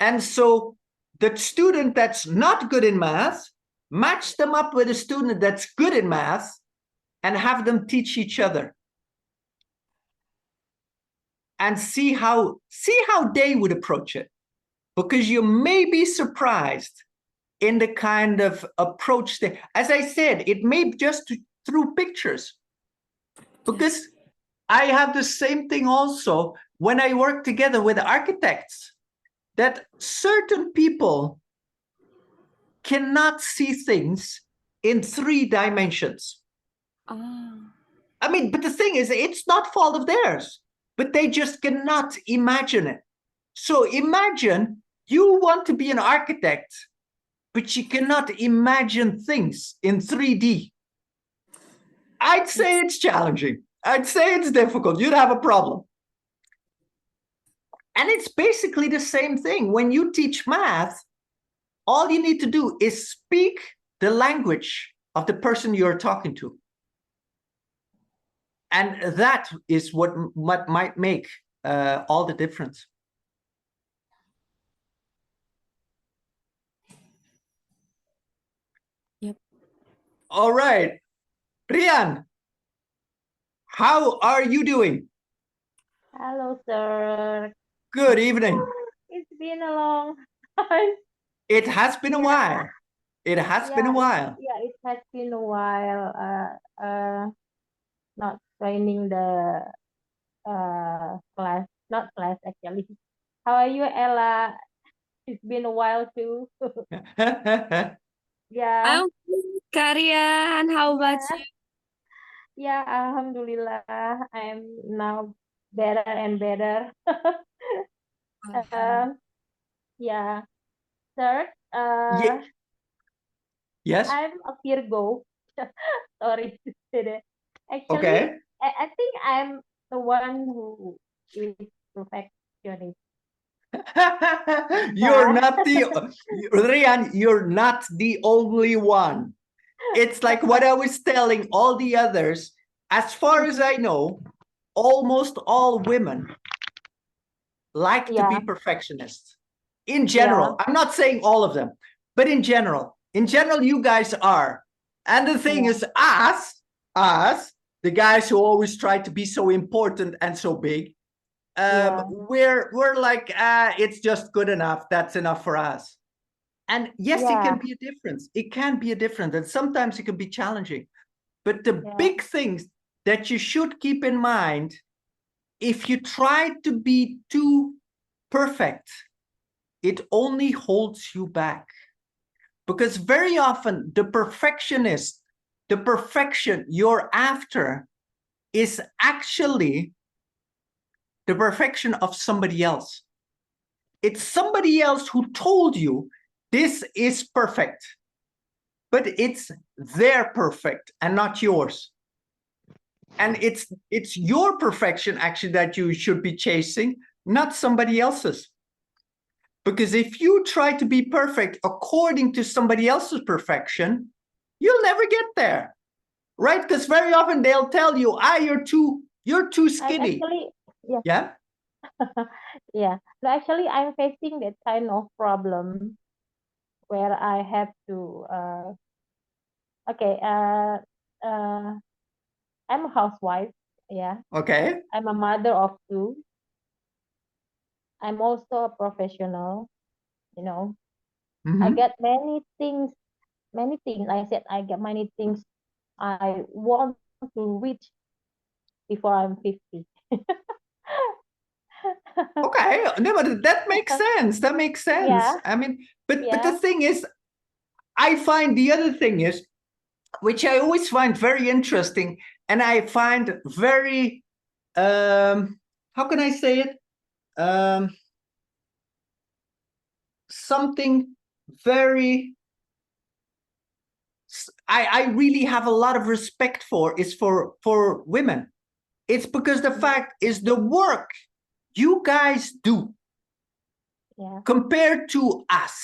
And so the student that's not good in math, match them up with a student that's good in math and have them teach each other. and see how they would approach it, because you may be surprised in the kind of approach that, as I said, it may just through pictures, because I have the same thing also when I work together with architects, that certain people cannot see things in 3 dimensions. Ah. I mean, but the thing is, it's not fault of theirs, but they just cannot imagine it. So imagine you want to be an architect, but you cannot imagine things in 3D. I'd say it's challenging. I'd say it's difficult. You'd have a problem. And it's basically the same thing. When you teach math, all you need to do is speak the language of the person you're talking to. And that is what might make all the difference. Yep. All right. Rian, how are you doing? Hello, sir. Good evening. It's been a long time. It has been a Yeah. while. It has been a while. It has been a while. Not joining the class, not class actually. How are you, Ella? It's been a while too. Yeah, I'm good, Karian. How about you? yeah. Alhamdulillah, I'm now better and better. Yeah, sir. Yes. I'm a Virgo. Sorry to say that. Actually, Okay. I think I'm the one who is perfectionist. You're not the Rian, you're not the only one. It's like what I was telling all the others. As far as I know, almost all women like to be Yeah. perfectionists. In general, I'm not saying all of them, but in general, you guys are. And the thing is, us, the guys who always try to be so important and so big, we're like, it's just good enough. That's enough for us. And yes, it can be a difference. It can be a difference, and sometimes it can be challenging. But the big things that you should keep in mind, if you try to be too perfect, it only holds you back. Because very often the perfectionist, the perfection you're after is actually the perfection of somebody else. It's somebody else who told you this is perfect, but it's their perfect and not yours. And it's your perfection actually that you should be chasing, not somebody else's. Because if you try to be perfect according to somebody else's perfection, you'll never get there, right? Because very often they'll tell you, you're too skinny. Actually, Yeah. yeah. So actually, I'm facing that kind of problem where I have to. I'm a housewife. Yeah. Okay. I'm a mother of 2. I'm also a professional. You know, I Mhm. get many things. I said I get many things I want to reach before I'm 50. Okay, no, but that makes sense. That makes sense. Yeah. I mean, but the Yeah. thing is, I find the other thing is, which I always find very interesting, and I find very, how can I say it? Something very, I really have a lot of respect for is for women. It's because the fact is the work you guys do compared to us.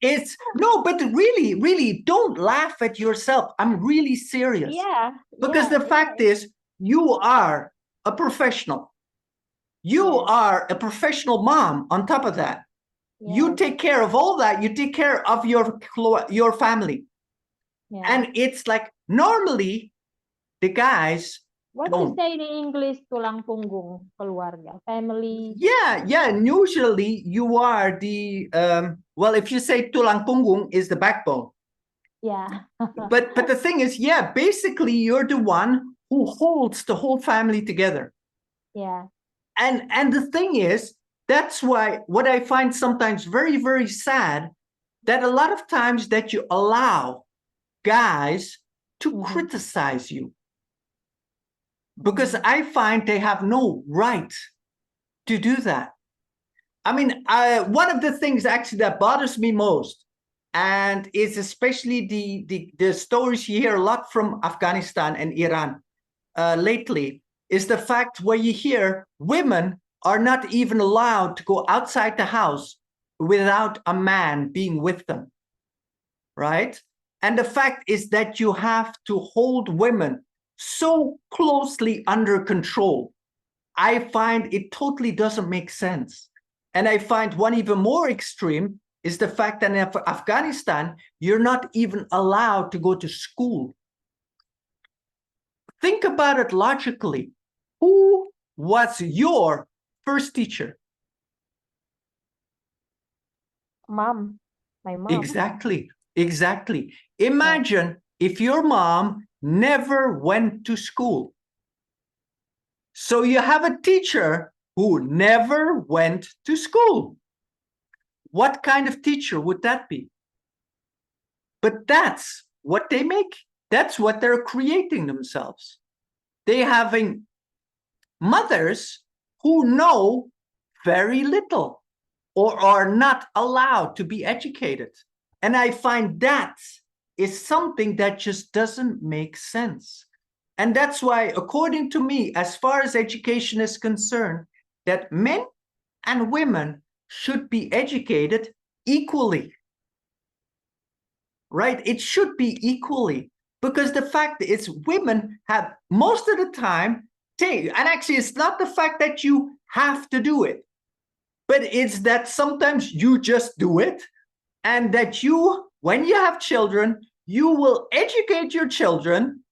It's no, but really don't laugh at yourself. I'm really serious. Yeah. Because the fact is, you are a professional. You are a professional mom on top of that. You take care of all that. You take care of your family. And it's like normally the guys What you say in English, tulang punggung keluarga, family? Yeah, and usually you are the well, if you say tulang punggung is the backbone. Yeah. But the thing is, yeah, basically you're the one who holds the whole family together. Yeah. And the thing is, that's why what I find sometimes very, very sad, that a lot of times that you allow guys to criticize you. Because I find they have no right to do that. I mean, one of the things actually that bothers me most, and is especially the stories you hear a lot from Afghanistan and Iran lately, is the fact where you hear women are not even allowed to go outside the house without a man being with them, right? And the fact is that you have to hold women so closely under control. I find it totally doesn't make sense. And I find one even more extreme is the fact that in Afghanistan, you're not even allowed to go to school. Think about it logically. Who was your first teacher? Mom. My mom. Exactly. Imagine if your mom never went to school. So you have a teacher who never went to school. What kind of teacher would that be? But that's what they make. That's what they're creating themselves. They're having mothers who know very little or are not allowed to be educated. And I find that is something that just doesn't make sense. And that's why, according to me, as far as education is concerned, that men and women should be educated equally. Right? It should be equally, because the fact is women have most of the time, and actually it's not the fact that you have to do it, but it's that sometimes you just do it, and that you, when you have children, you will educate your children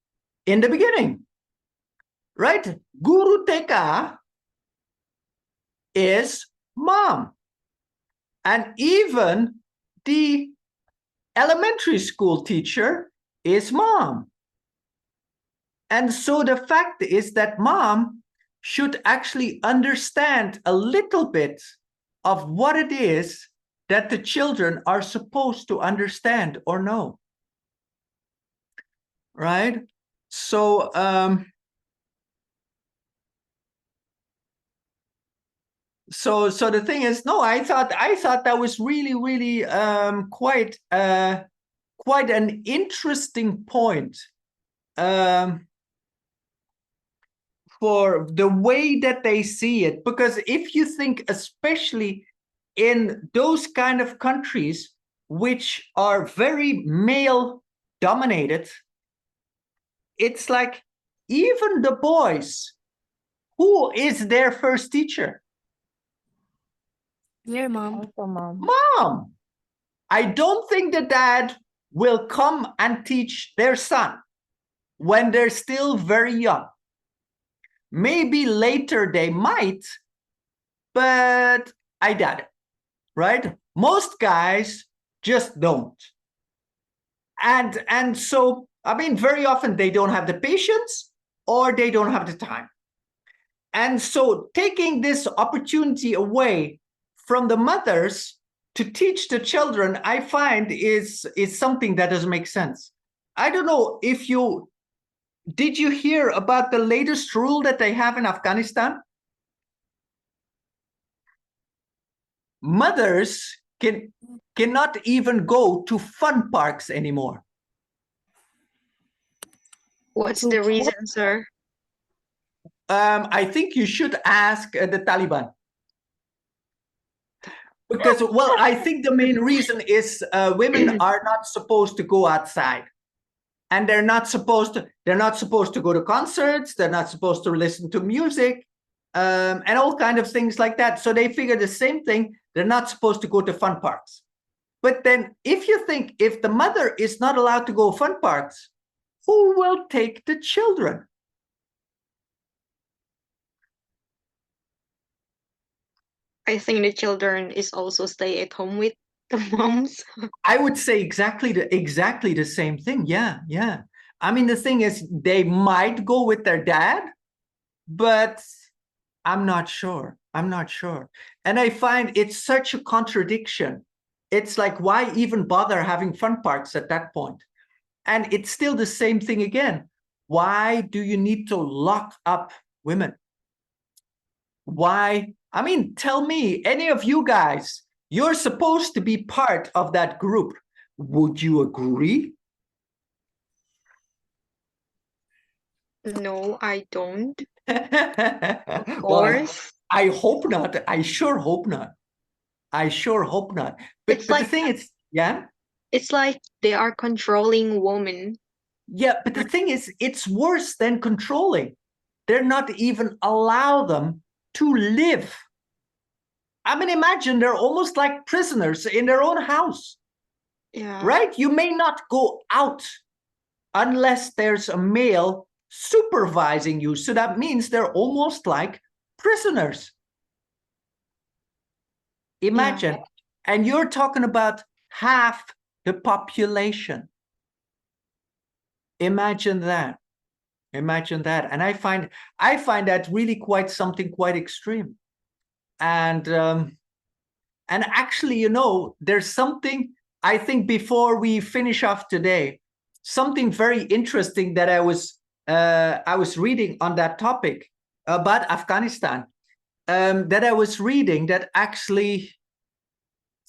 in the beginning, right? Guru TK is mom, and even the elementary school teacher is mom. And so the fact is that mom should actually understand a little bit of what it is that the children are supposed to understand or know. Right? So so the thing is, no, I thought that was really quite an interesting point for the way that they see it. Because if you think, especially in those kind of countries which are very male dominated, it's like even the boys, who is their first teacher? Your mom. Also mom. Mom. I don't think the dad will come and teach their son when they're still very young. Maybe later they might, but I doubt it, right? Most guys just don't. And so, I mean, very often they don't have the patience or they don't have the time. And so taking this opportunity away from the mothers to teach the children, I find is something that doesn't make sense. I don't know if did you hear about the latest rule that they have in Afghanistan? Mothers cannot even go to fun parks anymore. What's the reason, sir? I think you should ask the Taliban. Because, well, I think the main reason is women are not supposed to go outside. And they're not supposed to go to concerts, they're not supposed to listen to music, and all kind of things like that. So they figure the same thing, they're not supposed to go to fun parks. But then if you think, if the mother is not allowed to go fun parks, who will take the children? I think the children is also stay at home with the moms. I would say exactly the same thing. Yeah, yeah. I mean, the thing is, they might go with their dad, but I'm not sure. I'm not sure. And I find it's such a contradiction. It's like, why even bother having fun parks at that point? And it's still the same thing again. Why do you need to lock up women? Why? I mean, tell me, any of you guys, you're supposed to be part of that group. Would you agree? No, I don't. Of Well, course. I hope not. I sure hope not. I sure hope not. But It's the like thing is, yeah, it's like they are controlling women. yeah. But the thing is, it's worse than controlling. They're not even allow them to live. I mean, imagine they're almost like prisoners in their own house, Yeah. right? You may not go out unless there's a male supervising you. So that means they're almost like prisoners. Imagine. Yeah. And you're talking about half the population. Imagine that. Imagine that. And I find that really quite something quite extreme. And actually, you know, there's something, I think, before we finish off today, something very interesting that I was reading on that topic about Afghanistan, that I was reading that actually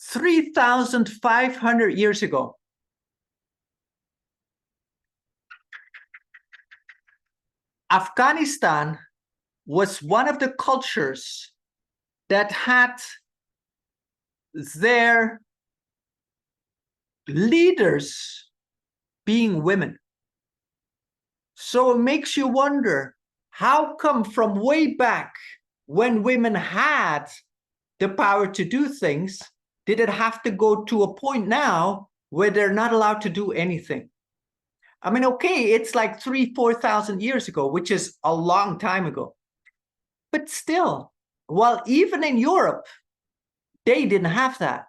3,500 years ago, Afghanistan was one of the cultures that had their leaders being women. So it makes you wonder, how come from way back when women had the power to do things, did it have to go to a point now where they're not allowed to do anything? I mean, okay, it's like 4,000 years ago, which is a long time ago. But still, well, even in Europe, they didn't have that.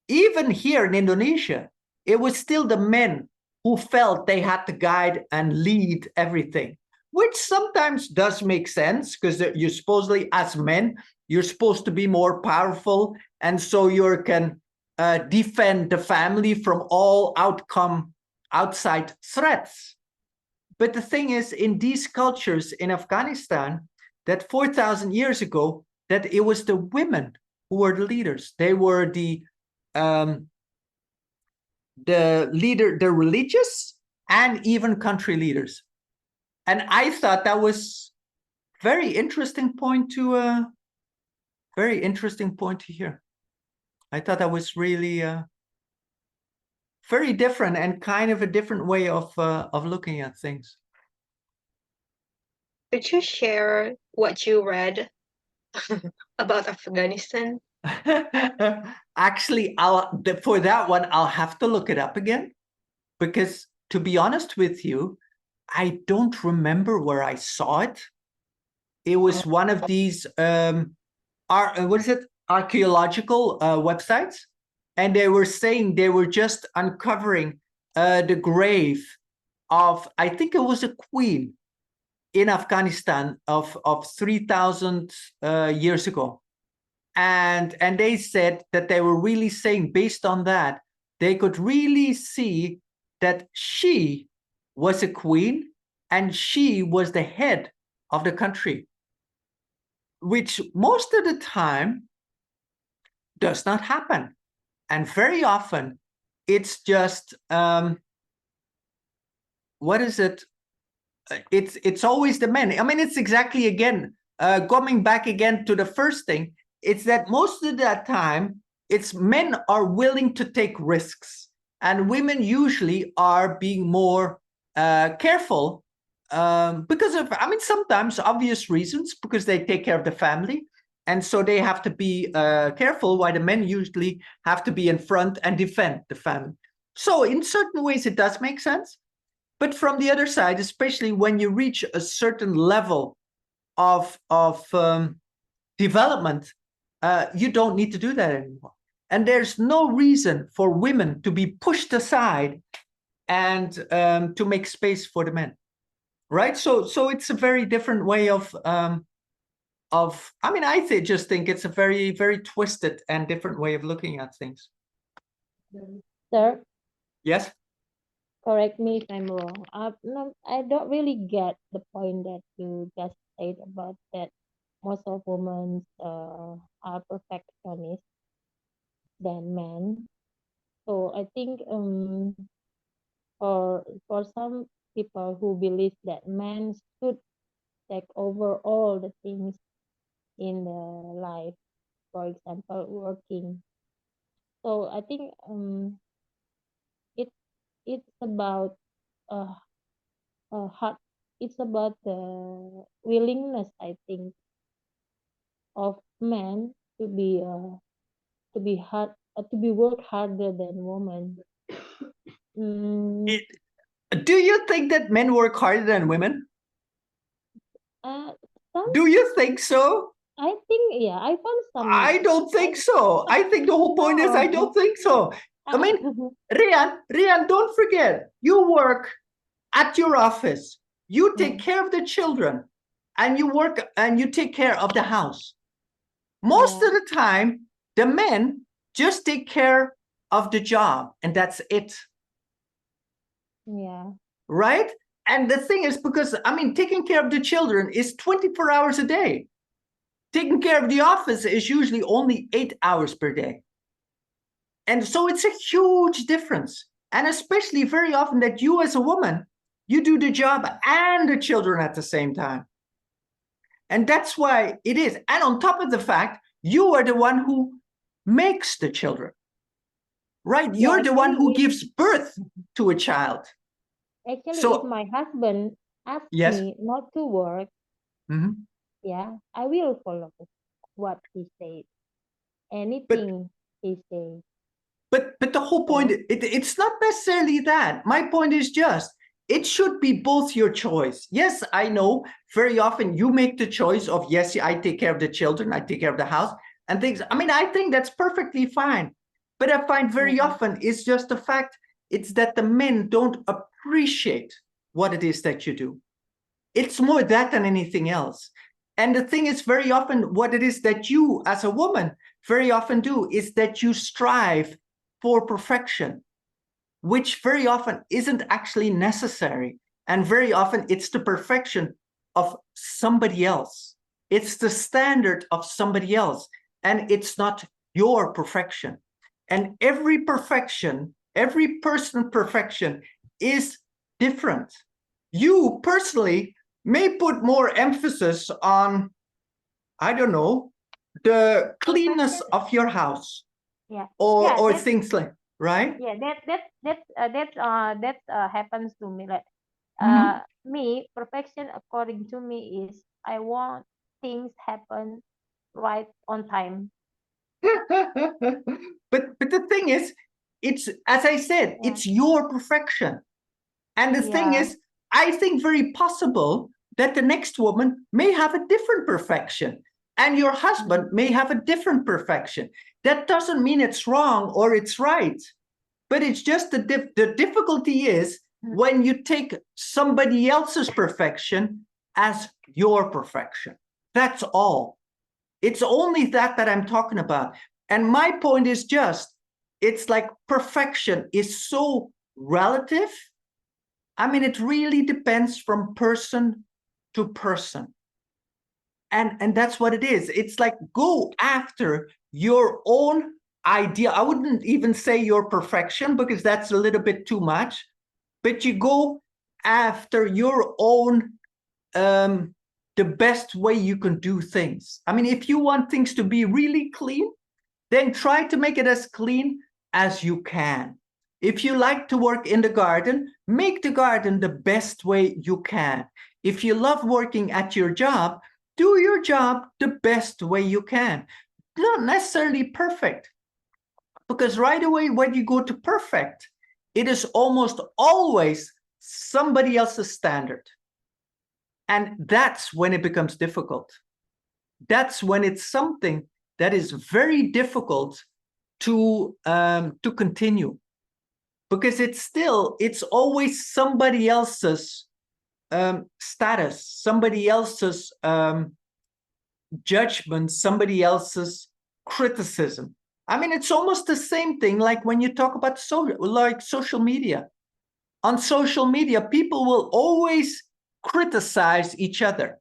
Even here in Indonesia, it was still the men who felt they had to guide and lead everything, which sometimes does make sense because you supposedly, as men, you're supposed to be more powerful, and so you can defend the family from all outside threats. But the thing is, in these cultures in Afghanistan, that 4,000 years ago, that it was the women who were the leaders. They were the leader, the religious and even country leaders. And I thought that was very interesting point to hear. I thought that was really very different and kind of a different way of looking at things. Could you share what you read about Afghanistan? Actually, for that one, I'll have to look it up again, because to be honest with you, I don't remember where I saw it. It was one of these archaeological websites, and they were saying they were just uncovering the grave of, I think it was a queen in Afghanistan of 3,000 years ago. And they said that they were really saying, based on that, they could really see that she was a queen and she was the head of the country, which most of the time does not happen. And very often it's just, what is it? It's always the men. I mean, it's exactly, again, coming back again to the first thing, it's that most of that time, it's men are willing to take risks, and women usually are being more careful because of, I mean, sometimes obvious reasons, because they take care of the family, and so they have to be careful, while the men usually have to be in front and defend the family. So in certain ways, it does make sense. But from the other side, especially when you reach a certain level of development, you don't need to do that anymore. And there's no reason for women to be pushed aside and to make space for the men, right? So it's a very different way of I mean, just think it's a very, very twisted and different way of looking at things. Sir, Yes? correct me if I'm wrong. No, I don't really get the point that you just said about that most of women are perfectionists than men. So I think for some people who believe that men should take over all the things in the life, for example, working. So I think it it's about uh, heart. It's about the willingness, I think, of men to be hard to be work harder than women. Mm, Do you think that men work harder than women? some Do you think so? I think yeah, I found some. I don't think so. I think the whole point is I don't think so. I mean, Rian, don't forget, you work at your office, you take care of the children, and you work and you take care of the house. Most of the time, the men just take care of the job, and that's it. Yeah. Right? And the thing is, because I mean, taking care of the children is 24 hours a day. Taking care of the office is usually only 8 hours per day. And so it's a huge difference. And especially very often that you as a woman, you do the job and the children at the same time. And that's why it is. And on top of the fact, you are the one who makes the children, right? You're the one who gives birth to a child. Actually, So, if my husband asks yes. me not to work, Mhm. yeah, I will follow what he said. Anything he says. But the whole point, it's not necessarily that. My point is just, it should be both your choice. Yes, I know very often you make the choice of, yes, I take care of the children, I take care of the house and things. I mean, I think that's perfectly fine. But I find very often it's just the fact, it's that the men don't appreciate what it is that you do. It's more that than anything else. And the thing is, very often what it is that you as a woman very often do is that you strive for perfection, which very often isn't actually necessary. And very often it's the perfection of somebody else. It's the standard of somebody else. And it's not your perfection. And every perfection, every person's perfection is different. You personally may put more emphasis on, I don't know, the cleanness of your house. Yeah. Or things like, right? Yeah, that happens to me. Like me, perfection according to me is I want things happen right on time. but the thing is, it's, as I said, it's your perfection. And the thing is, I think very possible that the next woman may have a different perfection and your husband may have a different perfection. That doesn't mean it's wrong or it's right, but it's just the difficulty is when you take somebody else's perfection as your perfection. That's all. It's only that I'm talking about. And my point is just, it's like perfection is so relative. I mean, it really depends from person to person. And that's what it is. It's like, go after your own idea. I wouldn't even say your perfection because that's a little bit too much, but you go after your own, the best way you can do things. I mean, if you want things to be really clean, then try to make it as clean as you can. If you like to work in the garden, make the garden the best way you can. If you love working at your job, do your job the best way you can. Not necessarily perfect, because right away when you go to perfect, it is almost always somebody else's standard. And that's when it becomes difficult. That's when it's something that is very difficult to continue, because it's always somebody else's status, somebody else's judgment, somebody else's criticism. I mean, it's almost the same thing like when you talk about social media. On social media, people will always criticize each other.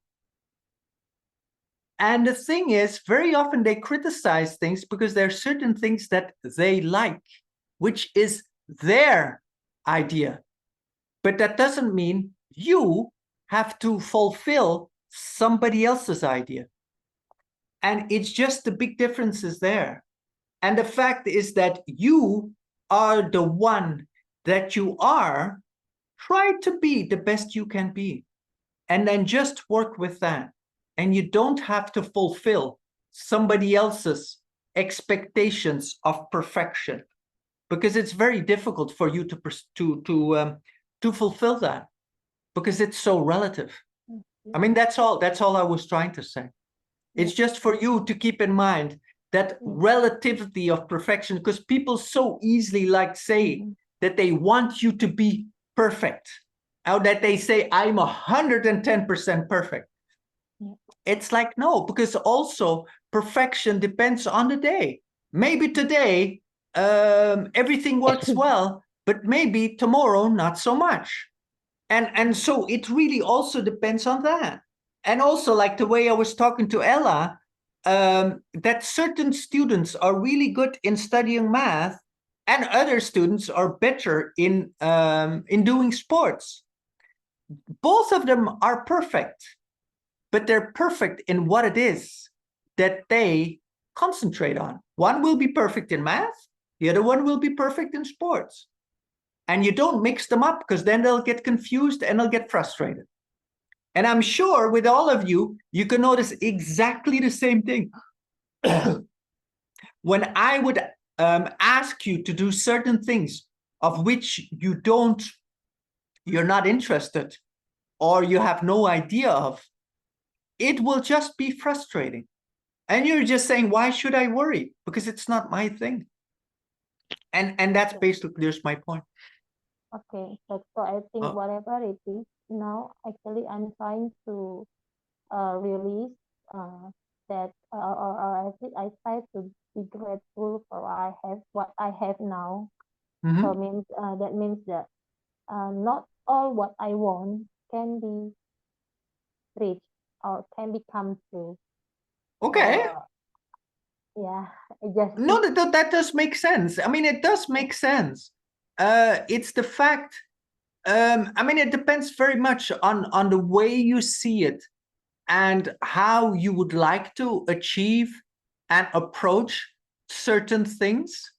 And the thing is, very often they criticize things because there are certain things that they like, which is their idea. But that doesn't mean you have to fulfill somebody else's idea. And it's just the big differences there. And the fact is that you are the one that you are. Try to be the best you can be. And then just work with that. And you don't have to fulfill somebody else's expectations of perfection, because it's very difficult for you to fulfill that, because it's so relative. I mean, that's all I was trying to say. It's just for you to keep in mind that relativity of perfection, because people so easily like say that they want you to be perfect, or that they say, I'm 110% perfect. It's like, no, because also perfection depends on the day. Maybe today everything works well, but maybe tomorrow not so much. And so it really also depends on that. And also, like the way I was talking to Ella, that certain students are really good in studying math, and other students are better in doing sports. Both of them are perfect, but they're perfect in what it is that they concentrate on. One will be perfect in math, the other one will be perfect in sports. And you don't mix them up, because then they'll get confused and they'll get frustrated. And I'm sure with all of you, you can notice exactly the same thing. When I would ask you to do certain things of which you're not interested, or you have no idea of, it will just be frustrating. And you're just saying, why should I worry? Because it's not my thing. And that's basically just my point. Okay, so I think Oh. whatever it is, now actually I'm trying to release that, or I try to be grateful for what I have now. Mhm. So that means that not all what I want can be reached or can become true. Okay. Yeah, I just No, that does make sense. I mean, it does make sense. It's the fact. I mean, it depends very much on the way you see it and how you would like to achieve and approach certain things.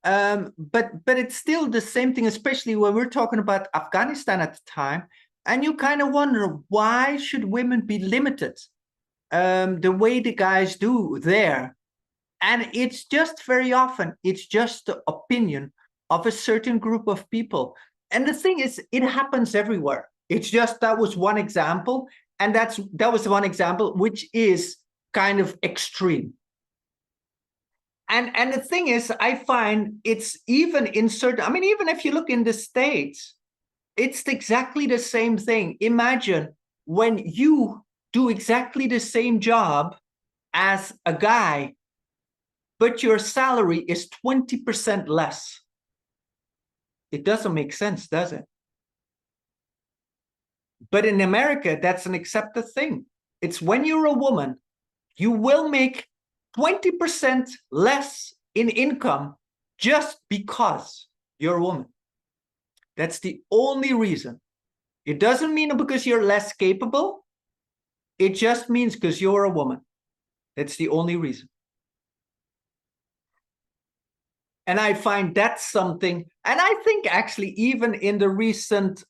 But it's still the same thing, especially when we're talking about Afghanistan at the time. And you kind of wonder, why should women be limited the way the guys do there? And it's just very often, it's just the opinion of a certain group of people. And the thing is, it happens everywhere. It's just, that was one example. And that was one example, which is kind of extreme. And the thing is, I find it's even in certain, I mean, even if you look in the States, it's exactly the same thing. Imagine when you do exactly the same job as a guy, but your salary is 20% less. It doesn't make sense, does it? But in America, that's an accepted thing. It's when you're a woman, you will make 20% less in income just because you're a woman. That's the only reason. It doesn't mean because you're less capable. It just means because you're a woman. That's the only reason. And I find that's something, and I think actually even in the recent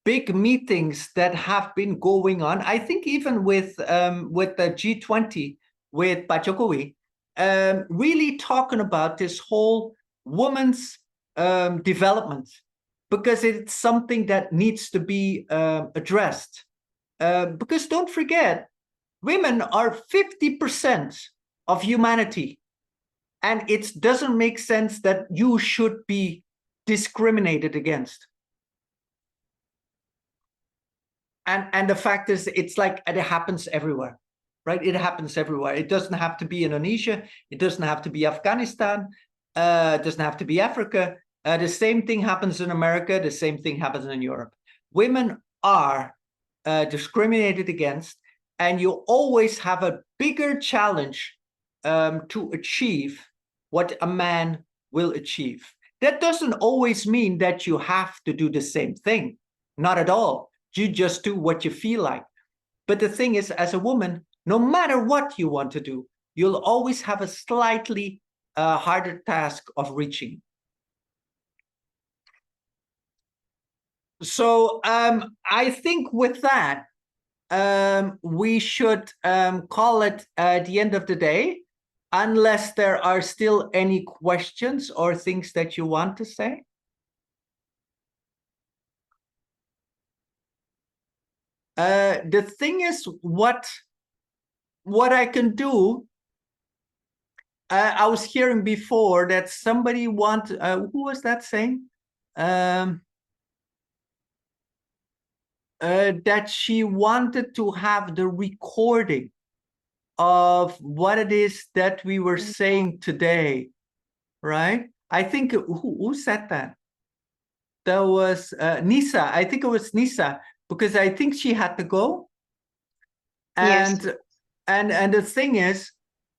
big meetings that have been going on, I think even with the G20, with Pak Jokowi, really talking about this whole women's development, because it's something that needs to be addressed. Because don't forget, women are 50% of humanity. And it doesn't make sense that you should be discriminated against. And the fact is, it's like it happens everywhere, right? It happens everywhere. It doesn't have to be Indonesia. It doesn't have to be Afghanistan. It doesn't have to be Africa. The same thing happens in America. The same thing happens in Europe. Women are discriminated against, and you always have a bigger challenge to achieve what a man will achieve. That doesn't always mean that you have to do the same thing. Not at all. You just do what you feel like. But the thing is, as a woman, no matter what you want to do, you'll always have a slightly harder task of reaching. So I think with that, we should call it the end of the day, unless there are still any questions or things that you want to say. The thing is, what I can do, I was hearing before that somebody who was that saying? That she wanted to have the recording of what it is that we were saying today, right? I think, who said that? That was Nisa. I think it was Nisa, because I think she had to go. And Yes. and the thing is,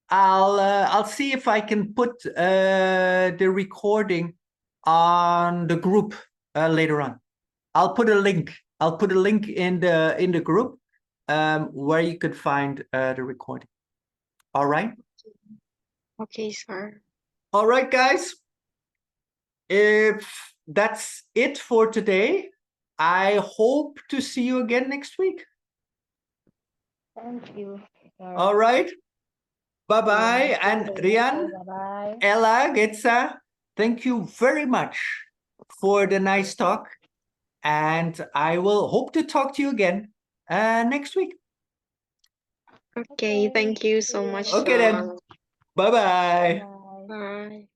I'll see if I can put the recording on the group later on. I'll put a link. I'll put a link in the group where you could find the recording. All right. Okay, sir. All right, guys. If that's it for today, I hope to see you again next week. Thank you, sir. All right. Bye-bye. And Rian, Bye-bye. Ella, Getza, thank you very much for the nice talk. And I will hope to talk to you again next week. Okay, thank you so much, Okay then. sir. Bye-bye. Bye. Bye.